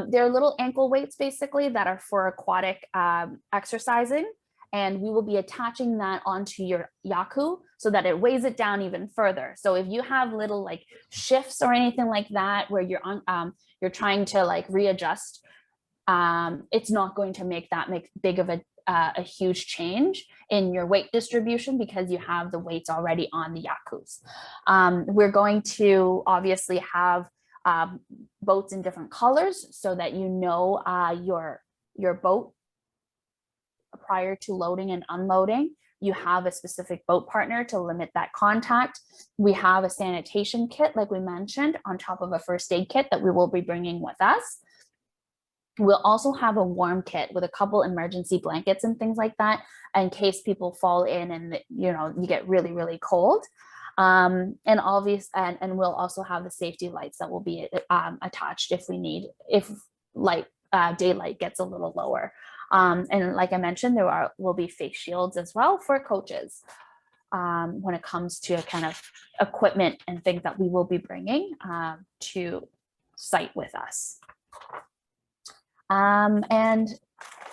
They're little ankle weights basically that are for aquatic exercising, and we will be attaching that onto your yaku so that it weighs it down even further. So if you have little like shifts or anything like that where you're trying to like readjust, it's not going to make big of a huge change in your weight distribution because you have the weights already on the yakus. We're going to obviously have boats in different colors so that you know your boat prior to loading and unloading. You have a specific boat partner to limit that contact. We have a sanitation kit, like we mentioned, on top of a first aid kit that we will be bringing with us. We'll also have a warm kit with a couple emergency blankets and things like that in case people fall in and you get really, really cold. And we'll also have the safety lights that will be attached if daylight gets a little lower. And like I mentioned, there will be face shields as well for coaches when it comes to kind of equipment and things that we will be bringing to site with us. And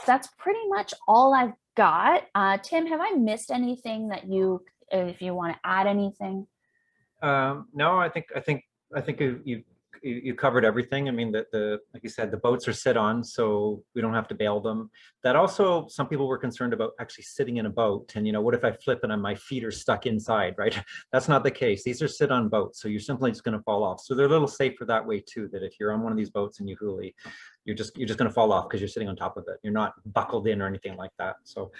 that's pretty much all I've got. Tim, have I missed anything if you want to add anything? No, I think you covered everything. I mean, like you said, the boats are sit on, so we don't have to bail them. That also, some people were concerned about actually sitting in a boat, and what if I flip and my feet are stuck inside, right? That's not the case. These are sit on boats, so you're simply just going to fall off. So they're a little safer that way too, that if you're on one of these boats and you hoolie, you're just going to fall off because you're sitting on top of it. You're not buckled in or anything like that. So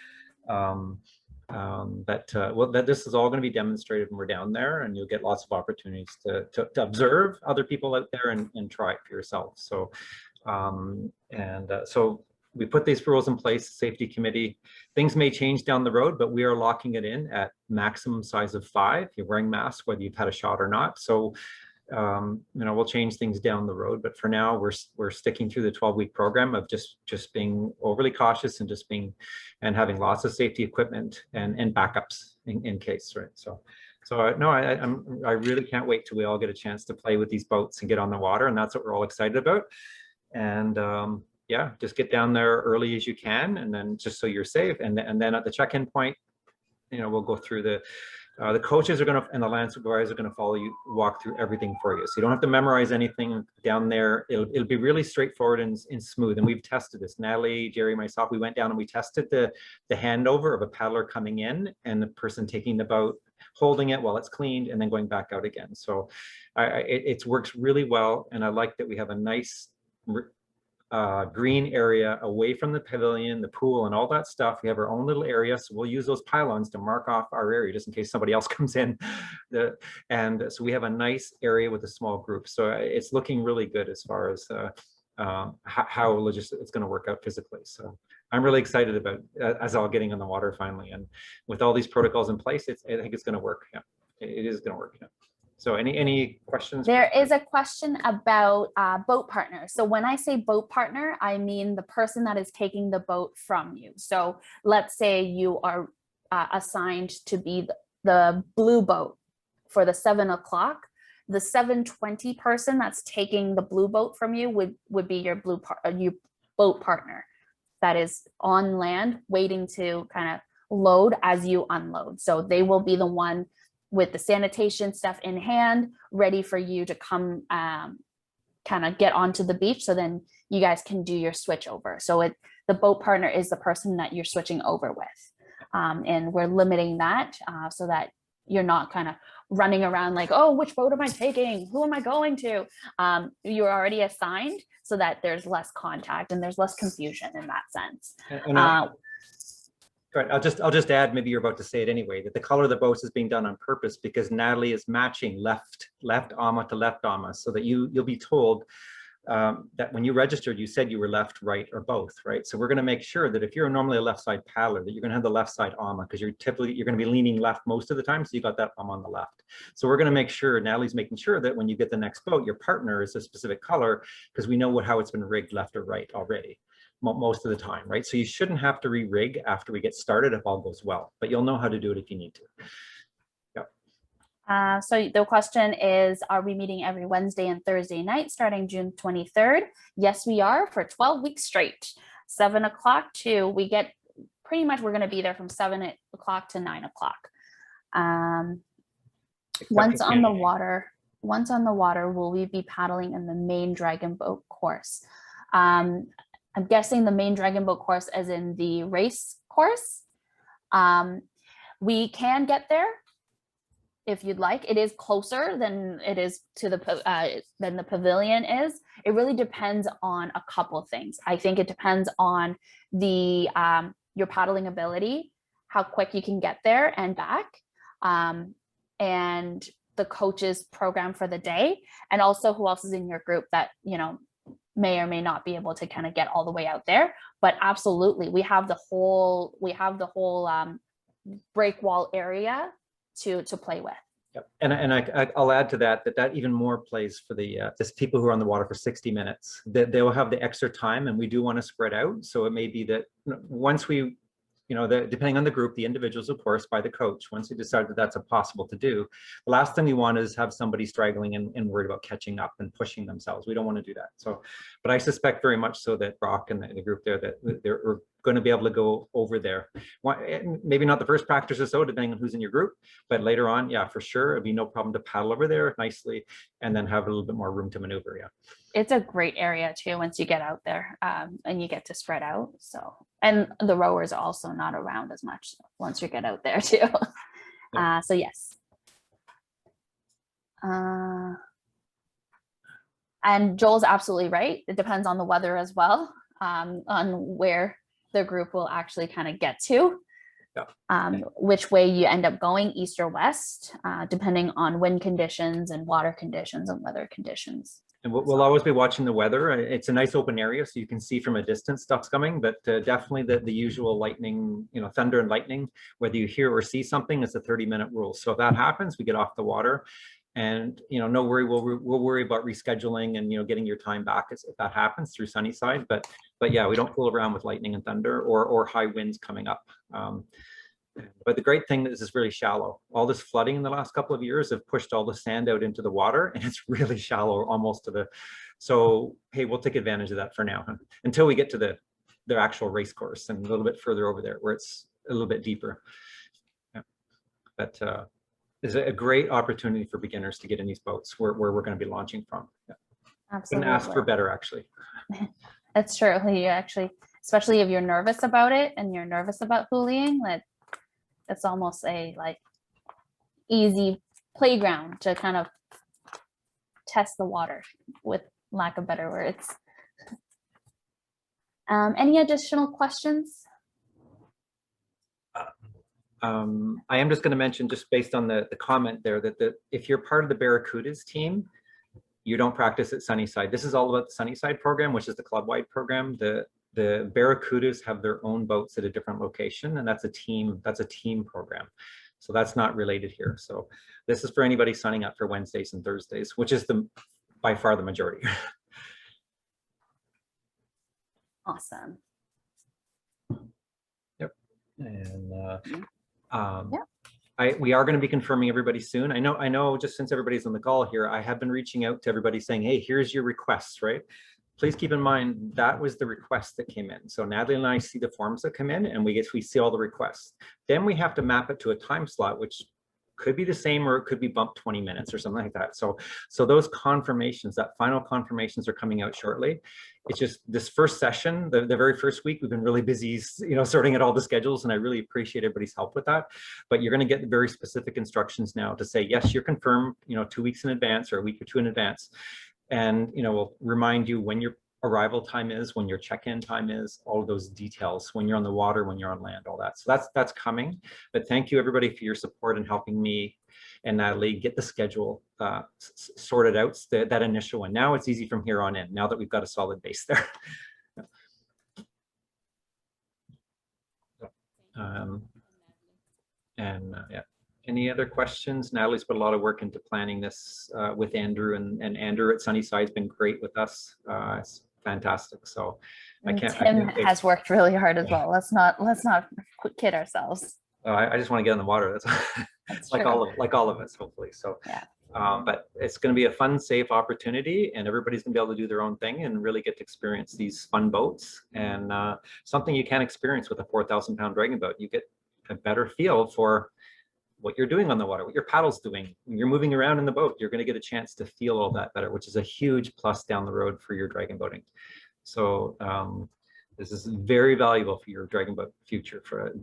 this is all going to be demonstrated when we're down there, and you'll get lots of opportunities to observe other people out there and try it for yourself. So so we put these rules in place, safety committee. Things may change down the road, but we are locking it in at maximum size of 5. You're wearing masks, whether you've had a shot or not. So, we'll change things down the road, but for now we're sticking through the 12-week program of just being overly cautious and and having lots of safety equipment and backups in case, right? So no, I really can't wait till we all get a chance to play with these boats and get on the water, and that's what we're all excited about. And yeah, just get down there early as you can, and then just so you're safe. And then at the check-in point, we'll go through the coaches and the land supervisors are going to follow you, walk through everything for you. So you don't have to memorize anything down there. It'll be really straightforward and smooth. And we've tested this. Natalie, Jerry, myself, we went down and we tested the handover of a paddler coming in and the person taking the boat, holding it while it's cleaned, and then going back out again. So it works really well. And I like that we have a nice green area away from the pavilion, the pool, and all that stuff. We have our own little area, so we'll use those pylons to mark off our area just in case somebody else comes in. And so we have a nice area with a small group. So it's looking really good as far as how it's going to work out physically. So I'm really excited about us all getting on the water finally, and with all these protocols in place, I think it's going to work. Yeah, it is going to work. Yeah. So any questions? There is a question about boat partners. So when I say boat partner, I mean the person that is taking the boat from you. So let's say you are assigned to be the blue boat for the 7 o'clock. The 7:20 person that's taking the blue boat from you would be your boat partner that is on land waiting to kind of load as you unload. So they will be the one with the sanitation stuff in hand, ready for you to come kind of get onto the beach. So then you guys can do your switch over. So the boat partner is the person that you're switching over with. And we're limiting that so that you're not kind of running around like, oh, which boat am I taking? Who am I going to? You're already assigned so that there's less contact and there's less confusion in that sense. Right. I'll just add, maybe you're about to say it anyway, that the color of the boats is being done on purpose because Natalie is matching left AMA to left AMA, so that you'll be told that when you registered, you said you were left, right, or both, right? So we're going to make sure that if you're normally a left side paddler, that you're going to have the left side AMA because you're going to be leaning left most of the time, so you got that AMA on the left. So we're going to make sure, Natalie's making sure that when you get the next boat, your partner is a specific color because we know how it's been rigged left or right already. Most of the time, right? So you shouldn't have to re-rig after we get started if all goes well, but you'll know how to do it if you need to. Yep. So the question is, are we meeting every Wednesday and Thursday night starting June 23rd? Yes, we are for 12 weeks straight. 7 o'clock to, we get pretty much, we're going to be there from 7 o'clock to 9 o'clock. Once on the water, will we be paddling in the main dragon boat course? I'm guessing the main dragon boat course as in the race course. We can get there if you'd like. It is closer than it is to than the pavilion is. It really depends on a couple things. I think it depends on the your paddling ability, how quick you can get there and back, and the coach's program for the day, and also who else is in your group that may or may not be able to kind of get all the way out there. But absolutely, we have the whole break wall area to play with. Yep. And I'll add to that even more plays for the people who are on the water for 60 minutes, that they will have the extra time, and we do want to spread out. So it may be that once we, depending on the group, the individuals, of course, by the coach, once we decide that that's possible to do, the last thing we want is have somebody straggling and worried about catching up and pushing themselves. We don't want to do that. So, but I suspect very much so that Brock and the group there, that they're going to be able to go over there. Maybe not the first practice or so, depending on who's in your group, but later on, yeah, for sure, it'd be no problem to paddle over there nicely and then have a little bit more room to maneuver. Yeah. It's a great area too once you get out there and you get to spread out. So, and the rowers are also not around as much once you get out there too. Yeah. So yes. And Joel's absolutely right. It depends on the weather as well, on where the group will actually kind of get to. Yeah. Which way you end up going, east or west, depending on wind conditions and water conditions and weather conditions. And we'll always be watching the weather. It's a nice open area, so you can see from a distance stuff's coming, but definitely the usual lightning, thunder and lightning, whether you hear or see something, it's a 30-minute rule. So if that happens, we get off the water. And no worry, we'll worry about rescheduling and getting your time back if that happens through Sunnyside. But yeah, we don't fool around with lightning and thunder or high winds coming up. But the great thing is it's really shallow. All this flooding in the last couple of years have pushed all the sand out into the water, and it's really shallow almost to the. So hey, we'll take advantage of that for now until we get to the actual race course and a little bit further over there where it's a little bit deeper. Yeah. But is a great opportunity for beginners to get in these boats where we're going to be launching from. Yeah. Absolutely. Couldn't ask for better, actually. That's true. You actually, especially if you're nervous about it and you're nervous about hooliging, it's almost a easy playground to kind of test the water, with lack of better words. Any additional questions? I am just going to mention, just based on the comment there, that if you're part of the Barracudas team, you don't practice at Sunnyside. This is all about the Sunnyside program, which is the club-wide program. The Barracudas have their own boats at a different location, and that's a team program. So that's not related here. So this is for anybody signing up for Wednesdays and Thursdays, which is by far the majority. Awesome. Yep. And yeah. We are going to be confirming everybody soon. I know just since everybody's on the call here, I have been reaching out to everybody saying, hey, here's your requests, right? Please keep in mind that was the request that came in. So Natalie and I see the forms that come in, and we see all the requests. Then we have to map it to a time slot, which could be the same or it could be bumped 20 minutes or something like that. So those confirmations, that final confirmations, are coming out shortly. It's just this first session, the very first week, we've been really busy, sorting out all the schedules, and I really appreciate everybody's help with that. But you're going to get very specific instructions now to say, yes, you're confirmed, 2 weeks in advance or a week or two in advance. And, we'll remind you when your arrival time is, when your check-in time is, all of those details, when you're on the water, when you're on land, all that. So that's coming. But thank you, everybody, for your support and helping me and Natalie get the schedule sorted out, that initial one. Now it's easy from here on in, now that we've got a solid base there. Yeah. Any other questions? Natalie's put a lot of work into planning this with Andrew, and Andrew at Sunnyside has been great with us. It's fantastic. So Tim has worked really hard as well. Let's not kid ourselves. I just want to get on the water. That's like all of us, hopefully. So yeah. But it's going to be a fun, safe opportunity, and everybody's going to be able to do their own thing and really get to experience these fun boats, and something you can't experience with a 4,000-pound dragon boat. You get a better feel for what you're doing on the water, what your paddle's doing. When you're moving around in the boat, you're going to get a chance to feel all that better, which is a huge plus down the road for your dragon boating. So this is very valuable for your dragon boat future, for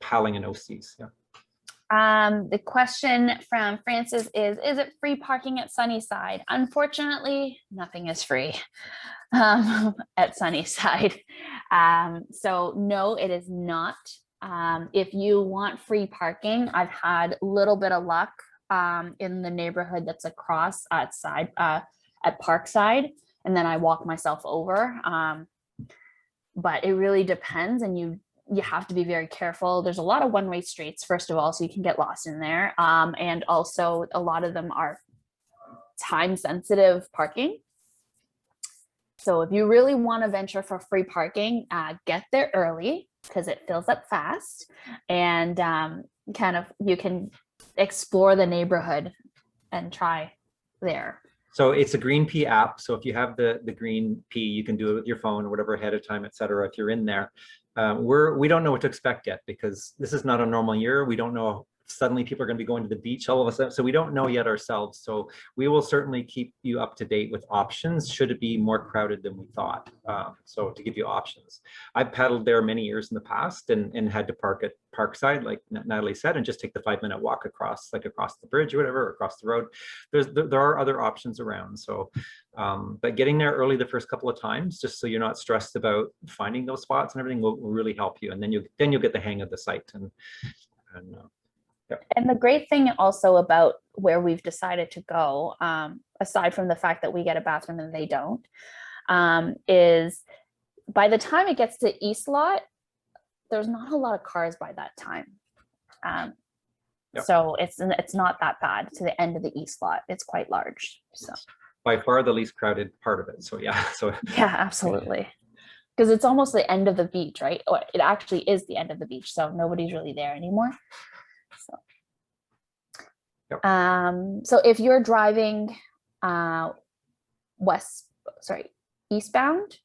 paddling in OCs. Yeah. The question from Francis is it free parking at Sunnyside? Unfortunately, nothing is free at Sunnyside. So no, it is not. If you want free parking, I've had a little bit of luck in the neighborhood that's across at Parkside, and then I walk myself over. But it really depends, and you have to be very careful. There's a lot of one-way streets, first of all, so you can get lost in there. And also a lot of them are time-sensitive parking. So if you really want to venture for free parking, get there early, because it fills up fast, and you can explore the neighborhood and try there. So it's a Green P app. So if you have the Green P, you can do it with your phone or whatever ahead of time, et cetera. If you're in there, we don't know what to expect yet, because this is not a normal year. We don't know suddenly people are going to be going to the beach all of a sudden. So we don't know yet ourselves. So we will certainly keep you up to date with options should it be more crowded than we thought. So to give you options. I've paddled there many years in the past and had to park at Parkside, like Natalie said, and just take the 5-minute walk across the bridge or whatever, or across the road. There are other options around. So, but getting there early the first couple of times, just so you're not stressed about finding those spots and everything, will really help you. And then you'll get the hang of the site. And the great thing also about where we've decided to go, aside from the fact that we get a bathroom and they don't, is by the time it gets to East Lot, there's not a lot of cars by that time. Yep. So it's not that bad to the end of the East Lot. It's quite large. So By far the least crowded part of it. So yeah. So yeah, absolutely. Because it's almost the end of the beach, right? Or it actually is the end of the beach. So nobody's really there anymore. So, yep. So if you're driving eastbound,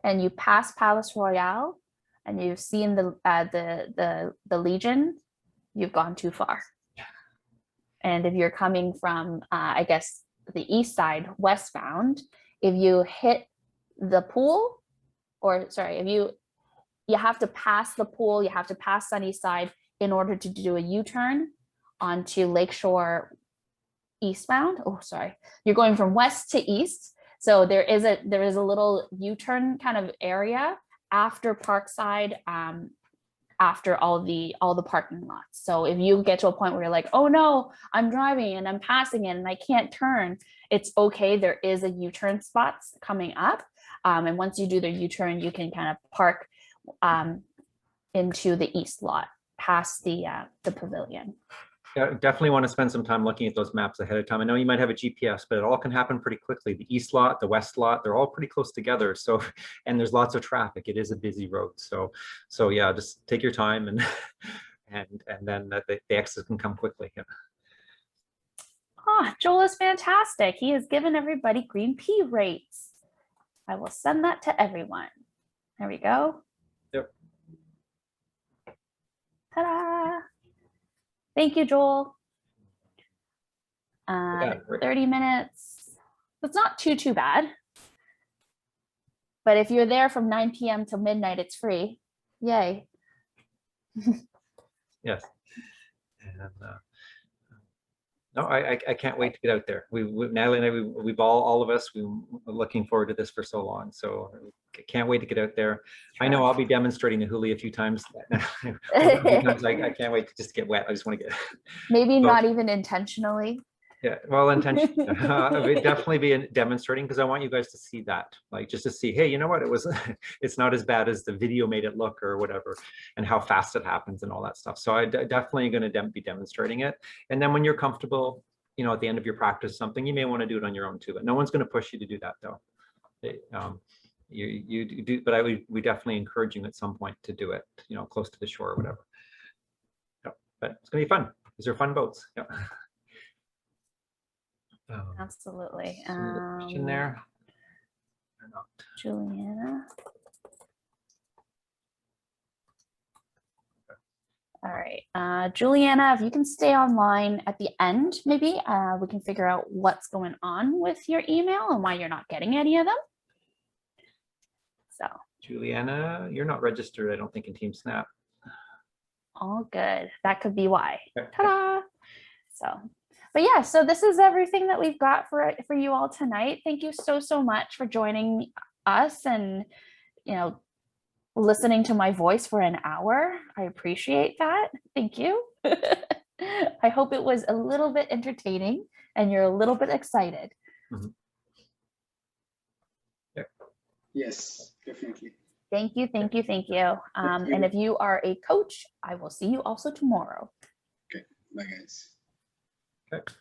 and you pass Palace Royale and you've seen the Legion, you've gone too far. And if you're coming from, I guess, the east side westbound, if you hit the pool, or sorry, if you have to pass the pool, you have to pass Sunnyside in order to do a U-turn onto Lakeshore eastbound. Oh, sorry, you're going from west to east. So there is a little U-turn kind of area after Parkside, after all the parking lots. So if you get to a point where you're like, oh no, I'm driving and I'm passing it and I can't turn, it's okay. There is a U-turn spots coming up. And once you do the U-turn, you can kind of park into the East Lot past the pavilion. Yeah, definitely want to spend some time looking at those maps ahead of time. I know you might have a GPS, but it all can happen pretty quickly. The East Lot, the West Lot, they're all pretty close together. So, and there's lots of traffic. It is a busy road. So yeah, just take your time and then the exits can come quickly. Yeah. Oh, Joel is fantastic. He has given everybody green pea rates. I will send that to everyone. There we go. Yep. Ta-da! Thank you, Joel. 30 minutes. It's not too bad. But if you're there from 9 p.m. to midnight, it's free. Yay. Yes. And no, I can't wait to get out there. Natalie and I, we've all of us, we were looking forward to this for so long. So can't wait to get out there. Sure. I know I'll be demonstrating the huli a few times. I can't wait to just get wet. I just want to get. Maybe not even intentionally. Yeah, well, intentionally, we'd definitely be demonstrating, because I want you guys to see that, like just to see, hey, you know what, it's not as bad as the video made it look or whatever, and how fast it happens and all that stuff. So I definitely going to be demonstrating it. And then when you're comfortable, you know, at the end of your practice, something, you may want to do it on your own too, but no one's going to push you to do that though. You do, but we definitely encourage you at some point to do it, you know, close to the shore or whatever. Yeah, but it's going to be fun. These are fun boats. Yeah. Absolutely. Question there or not? Juliana. All right, Juliana, if you can stay online at the end, maybe we can figure out what's going on with your email and why you're not getting any of them. So, Juliana, you're not registered, I don't think, in Team Snap. All good. That could be why. Ta-da! So. But yeah, so this is everything that we've got for you all tonight. Thank you so much for joining us and, you know, listening to my voice for an hour. I appreciate that. Thank you. I hope it was a little bit entertaining and you're a little bit excited. Mm-hmm. Yeah. Yes, definitely. Thank you. And if you are a coach, I will see you also tomorrow. Okay, bye guys. Okay.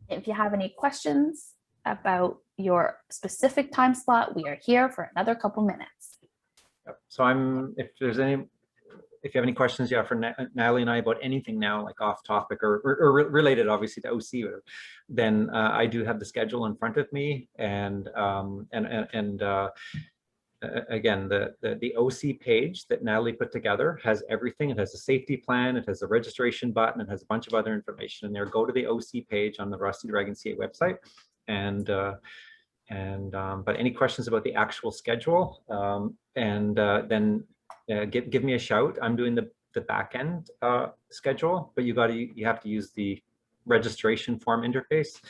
If you have any questions about your specific time slot, we are here for another couple minutes. Yep. So if you have any questions, yeah, for Natalie and I about anything now, like off topic or related, obviously, to OC, then I do have the schedule in front of me, and again, the OC page that Natalie put together has everything. It has a safety plan, it has a registration button, it has a bunch of other information in there. Go to the OC page on the Rusty Dragon CA website, but any questions about the actual schedule, then give me a shout. I'm doing the back end schedule, but you have to use the registration form interface.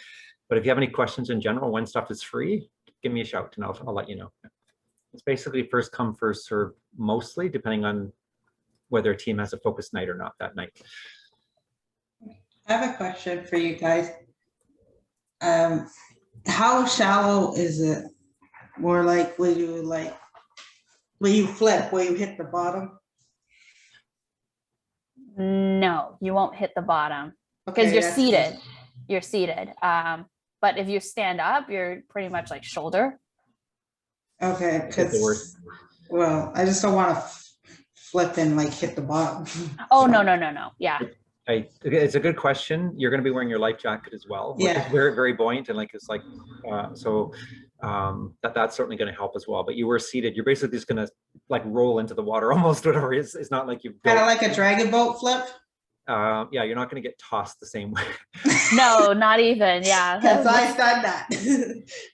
But if you have any questions in general, when stuff is free, give me a shout and I'll let you know. It's basically first come, first serve, mostly, depending on whether a team has a focus night or not that night. I have a question for you guys. How shallow is it? More like, will you flip, will you hit the bottom? No, you won't hit the bottom because Okay, you're that's seated. good. You're seated. But if you stand up, you're pretty much like shoulder. Okay, That's the worst. because, well, I just don't want to flip and like hit the bottom. Oh, no. Yeah. It's a good question. You're going to be wearing your life jacket as well, which Yeah. is very, very buoyant, and like it's like that's certainly going to help as well. But you were seated. You're basically just going to like roll into the water almost. Whatever. It's not like you've Kind of built. like a dragon boat flip. Yeah, you're not going to get tossed the same way. No, not even. Yeah. Because I've done that.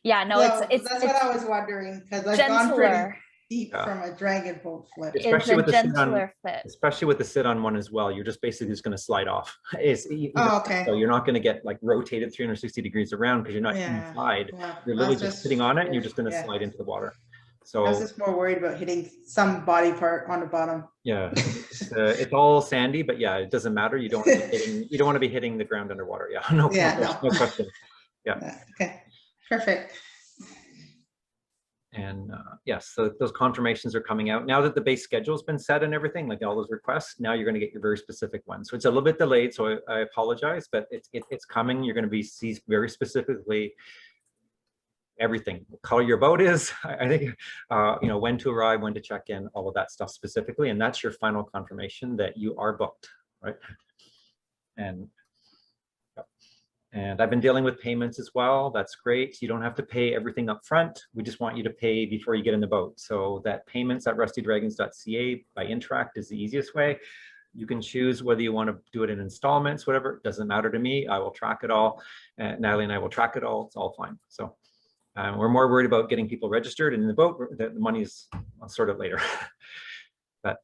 Yeah. No, So it's that's what I was wondering, because I've gone pretty gentler. deep from a dragon boat flip. It's Especially a with the sit on, gentler flip. especially with the sit on one as well. You're just basically just going to slide off. Oh, okay. So you're not going to get like rotated 360 degrees around because you're not Yeah. inside. Yeah. You're I literally was just sitting on it and you're just going to yeah. slide into the water. I was So just more worried about hitting some body part on the bottom. yeah, it's all sandy, but yeah, it doesn't matter. You don't want to be hitting, you don't want to be hitting the ground underwater. Yeah, no, Yeah, no question. Yeah. Okay, perfect. And yes, so those confirmations are coming out now that the base schedule has been set and everything, like all those requests. Now you're going to get your very specific one. So it's a little bit delayed, so I apologize, but it's coming. You're going to be see very specifically everything. What color your boat is, I think, you know, when to arrive, when to check in, all of that stuff specifically, and that's your final confirmation that you are booked, right? And I've been dealing with payments as well. That's great. You don't have to pay everything up front. We just want you to pay before you get in the boat. So that payments at rustydragons.ca by Interact is the easiest way. You can choose whether you want to do it in installments, whatever. It doesn't matter to me. I will track it all. Natalie and I will track it all. It's all fine. So we're more worried about getting people registered and in the boat. The money's, I'll sort it later. But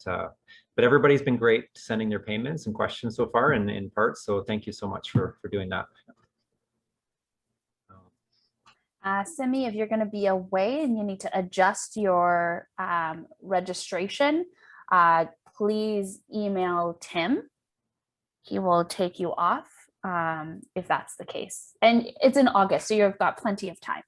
everybody's been great sending their payments and questions so far in parts. So thank you so much for doing that. Simi, if you're going to be away and you need to adjust your registration, please email Tim. He will take you off if that's the case. And it's in August, so you've got plenty of time.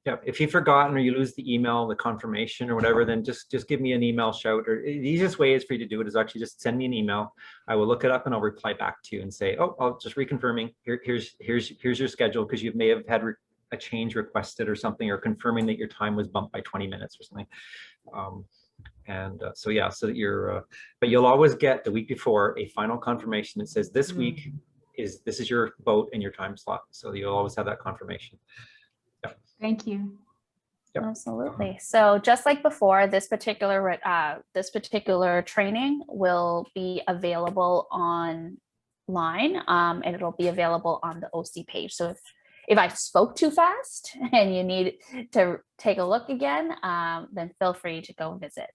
Yeah, if you've forgotten or you lose the email, the confirmation or whatever, then just give me an email, shout, or the easiest way is for you to do it is actually just send me an email. I will look it up and I'll reply back to you and say, oh, I'll just reconfirming. Here's your schedule, because you may have had a change requested or something, or confirming that your time was bumped by 20 minutes or something. So yeah, so that you're, but you'll always get the week before a final confirmation that says this week this is your boat and your time slot. So you'll always have that confirmation. Thank you. Yep. Absolutely. So just like before, this particular training will be available online, and it'll be available on the OC page. So if I spoke too fast and you need to take a look again, then feel free to go visit